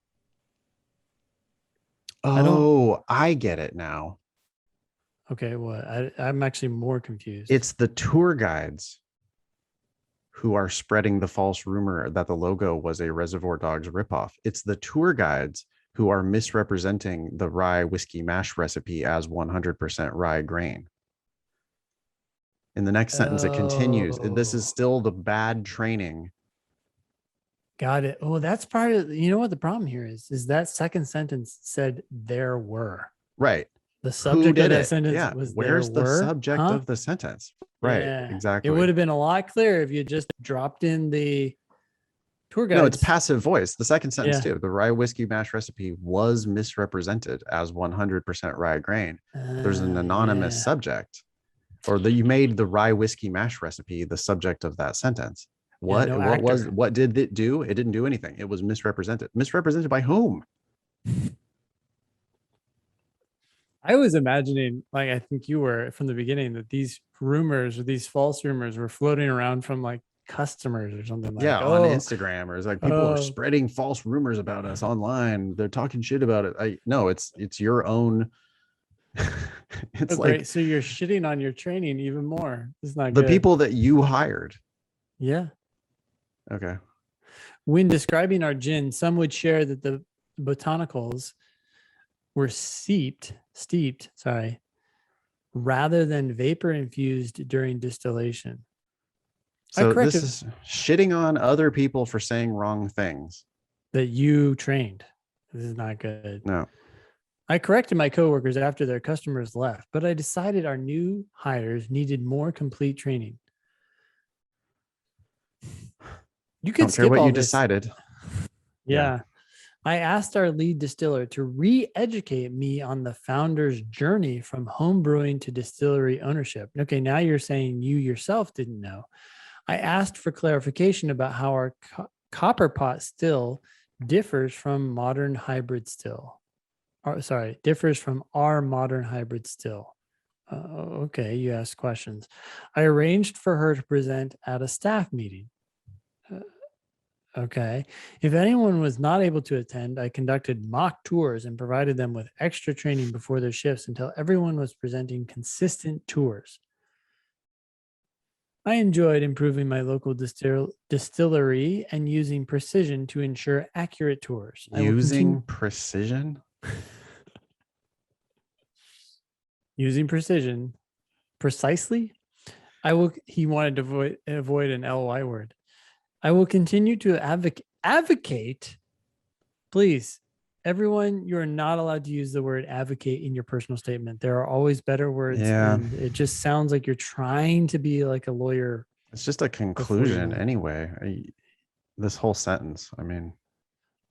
Oh, I get it now. Okay, what? I'm actually more confused. It's the tour guides who are spreading the false rumor that the logo was a Reservoir Dogs ripoff. It's the tour guides who are misrepresenting the rye whiskey mash recipe as 100% rye grain. In the next sentence, it continues. This is Oh, still the bad training. got it. Oh, that's part of, you know what the problem here is that second sentence said there were. Right. The Who subject of did that it? sentence Yeah. was there Where's the were, subject huh? of the sentence? Right. Yeah. It would Exactly. have been a lot clearer if you just dropped in the tour No, it's guides. passive voice. The second sentence, Yeah. too. The rye whiskey mash recipe was misrepresented as 100% rye grain. There's an anonymous Yeah. subject, or that you made the rye whiskey mash recipe the subject of that sentence. Yeah. No actor. What did it do? It didn't do anything. It was misrepresented. Misrepresented by whom? I was imagining, like I think you were from the beginning, that these rumors or these false rumors were floating around from like customers or something like, Yeah, on oh, Instagram, or it's like people are oh, spreading false rumors about us online. They're talking shit about it. I no, it's your own. oh, It's great. like So you're shitting on your training even more. It's not the good. people that you hired. Yeah. Okay. When describing our gin, some would share that the botanicals were steeped, sorry, rather than vapor infused during distillation. I So this corrected is shitting on other people for saying wrong things. that you trained. This is not good. No. I corrected my coworkers after their customers left, but I decided our new hires needed more complete training. You could Don't care skip what all you this. decided. Yeah. Yeah. I asked our lead distiller to re educate me on the founder's journey from home brewing to distillery ownership. Okay, now you're saying you yourself didn't know. I asked for clarification about how our copper pot still differs from modern hybrid still. Or, sorry, differs from our modern hybrid still. Okay, you asked questions. I arranged for her to present at a staff meeting. Uh, Okay. If anyone was not able to attend, I conducted mock tours and provided them with extra training before their shifts until everyone was presenting consistent tours. I enjoyed improving my local distillery and using precision to ensure accurate tours. I will continue Using precision. using precision precisely. He wanted to avoid an LY word. I will continue to advocate. Please, everyone, you're not allowed to use the word advocate in your personal statement. There are always better words, Yeah. and it just sounds like you're trying to be like a lawyer It's just a before you're conclusion one. anyway. This whole sentence. I mean,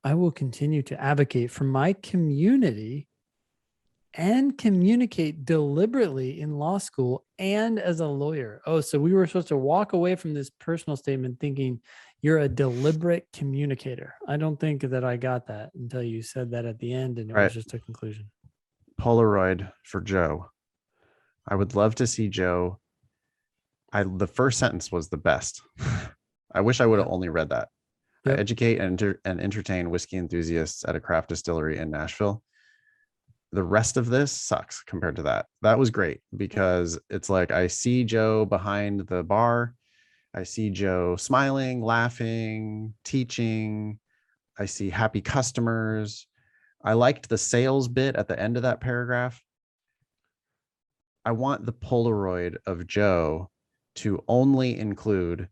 I will continue to advocate for my community and communicate deliberately in law school and as a lawyer. Oh, so we were supposed to walk away from this personal statement thinking you're a deliberate communicator. I don't think that I got that until you said that at the end and it all was right. just a conclusion. Polaroid for Joe. I would love to see Joe. The first sentence was the best. I wish I would have Yep. only read that. I Yep. educate and entertain whiskey enthusiasts at a craft distillery in Nashville. The rest of this sucks compared to that. That was great because it's like I see Joe behind the bar. I see Joe smiling, laughing, teaching. I see happy customers. I liked the sales bit at the end of that paragraph. I want the Polaroid of Joe to only include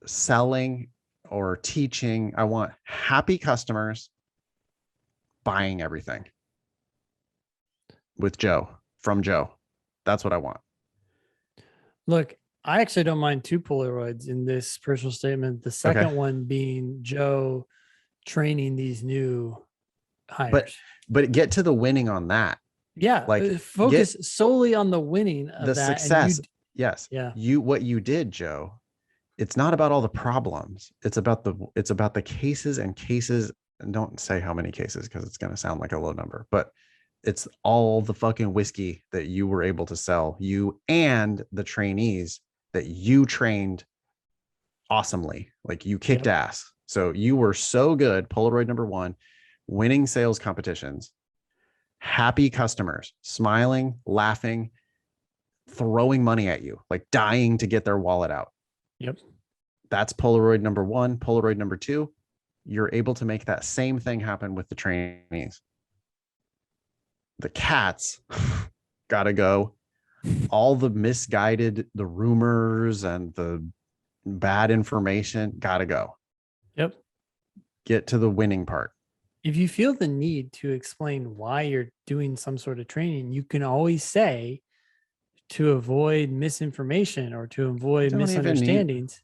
selling or teaching. I want happy customers buying everything with Joe, from Joe. That's what I want. Look, I actually don't mind two Polaroids in this personal statement. The Okay. second one being Joe training these new But hires. get to the winning on that. Yeah, Like focus get solely on the winning of the that. And you, success. Yes. yeah, What you did, Joe. It's not about all the problems. It's about the cases and cases. And don't say how many cases because it's going to sound like a low number, but it's all the fucking whiskey that you were able to sell, you and the trainees that you trained awesomely. Like you kicked yep, ass. So you were so good. Polaroid number one, winning sales competitions, happy customers, smiling, laughing, throwing money at you, like dying to get their wallet out. yep. That's Polaroid number one. Polaroid number two, you're able to make that same thing happen with the trainees. The cats gotta go. all the misguided, the rumors and the bad information gotta go. Yep. Get to the winning part. If you feel the need to explain why you're doing some sort of training, you can always say, to avoid misinformation or to avoid Don't even need. misunderstandings.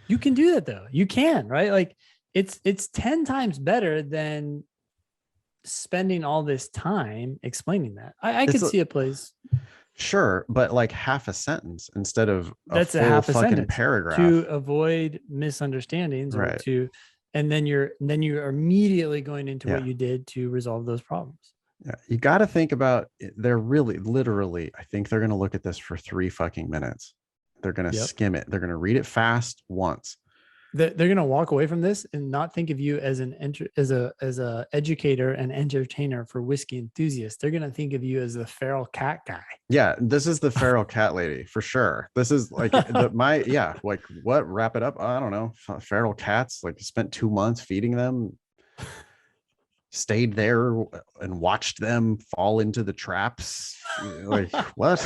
You can do that though. You can, right? Like it's 10 times better than spending all this time explaining that. I could see a place. Sure, but like half a sentence instead of That's a a full half a fucking sentence paragraph. to avoid misunderstandings or Right. to, and then you're immediately going into Yeah. what you did to resolve those problems. Yeah, you got to think about it. They're really literally, I think they're going to look at this for 3 fucking minutes. They're going to Yep. skim it. They're going to read it fast once. They're going to walk away from this and not think of you as as a educator and entertainer for whiskey enthusiasts. They're going to think of you as the feral cat guy. Yeah, this is the feral cat lady for sure. This is like like what? Wrap it up. I don't know. Feral cats. Like spent 2 months feeding them. Stayed there and watched them fall into the traps. Like what?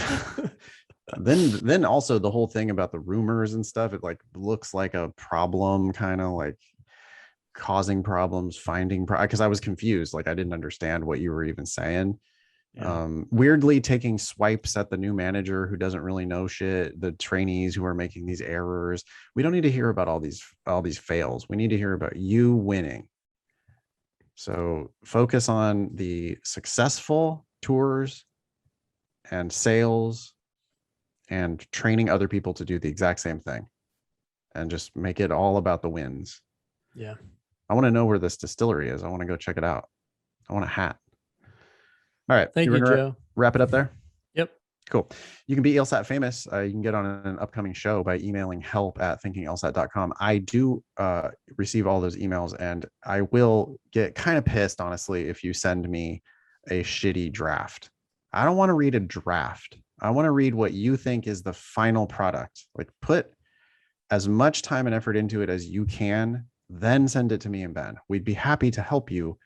then also the whole thing about the rumors and stuff, it like looks like a problem, kind of like causing problems, finding because I was confused, like I didn't understand what you were even saying. Yeah. Weirdly taking swipes at the new manager who doesn't really know shit, the trainees who are making these errors. We don't need to hear about all these fails. We need to hear about you winning. So focus on the successful tours and sales and training other people to do the exact same thing, and just make it all about the wins. Yeah. I want to know where this distillery is. I want to go check it out. I want a hat. All right. Thank you, Joe. Wrap it up there. Yep. Cool. You can be LSAT famous. You can get on an upcoming show by emailing help@thinkinglsat.com. I do receive all those emails, and I will get kind of pissed, honestly, if you send me a shitty draft. I don't want to read a draft. I want to read what you think is the final product. Like put as much time and effort into it as you can, then send it to me and Ben. We'd be happy to help you,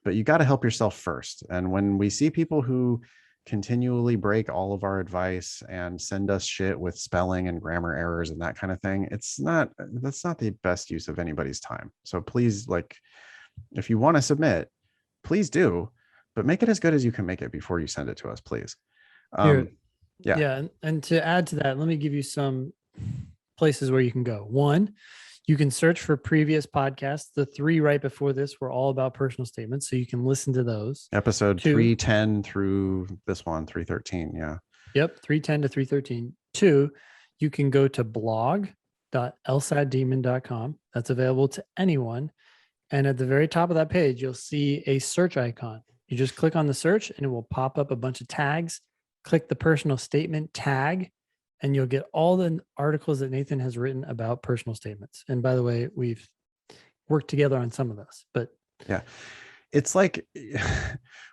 but you got to help yourself first. And when we see people who continually break all of our advice and send us shit with spelling and grammar errors and that kind of thing, that's not the best use of anybody's time. So please, like, if you want to submit, please do, but make it as good as you can make it before you send it to us, please. Yeah. And to add to that, let me give you some places where you can go. One, you can search for previous podcasts. The 3 right before this were all about personal statements, so you can listen to those. Episode 310 through this one, 313. Yeah. Yep, 310 to 313. 2, you can go to blog.lsatdemon.com. That's available to anyone. And at the very top of that page, you'll see a search icon. You just click on the search and it will pop up a bunch of tags. Click the personal statement tag, and you'll get all the articles that Nathan has written about personal statements. And by the way, we've worked together on some of those, but yeah, it's like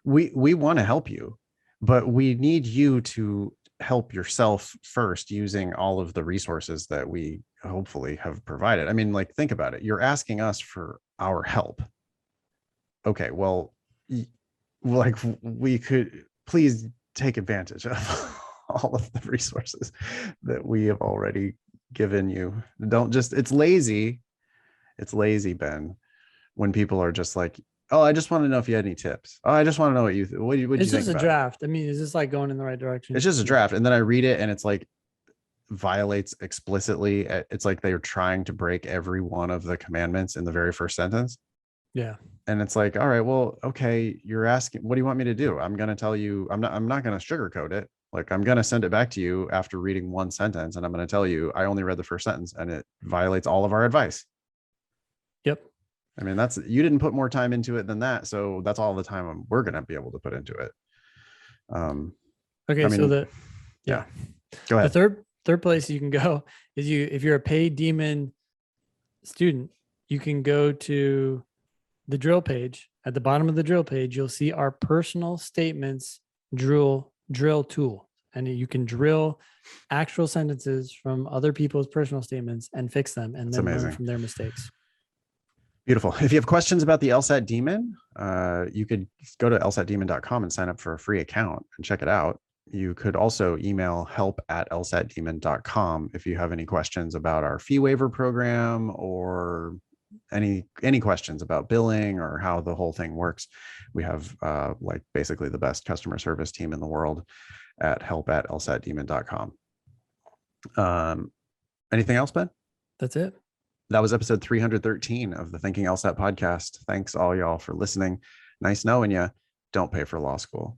we want to help you, but we need you to help yourself first using all of the resources that we hopefully have provided. I mean, like, think about it. You're asking us for our help. Okay, well, like, we could please take advantage of all of the resources that we have already given you. Don't just, it's lazy, Ben, when people are just like, oh, I just want to know if you had any tips. Oh, I just want to know what you what you think. It's just a draft. I mean, is this like going in the right direction? It's just a draft, and then I read it and it's like violates explicitly. It's like they're trying to break every one of the commandments in the very first sentence. Yeah. And it's like, all right, well, okay, you're asking, what do you want me to do? I'm going to tell you, I'm not going to sugarcoat it. Like, I'm going to send it back to you after reading one sentence, and I'm going to tell you, I only read the first sentence and it violates all of our advice. Yep. I mean, you didn't put more time into it than that. So that's all the time we're going to be able to put into it. Okay. I mean, yeah, go ahead. The third place you can go is if you're a paid Demon student, you can go to the drill page. At the bottom of the drill page, you'll see our personal statements drill tool, and you can drill actual sentences from other people's personal statements and fix them, and then learn from their mistakes. Beautiful. If you have questions about the LSAT Demon, you could go to lsatdemon.com and sign up for a free account and check it out. You could also email help@lsatdemon.com if you have any questions about our fee waiver program or any questions about billing or how the whole thing works. We have like basically the best customer service team in the world at help@lsatdemon.com. Anything else, Ben? That's it. That was episode 313 of the Thinking LSAT podcast. Thanks all y'all for listening. Nice knowing you. Don't pay for law school.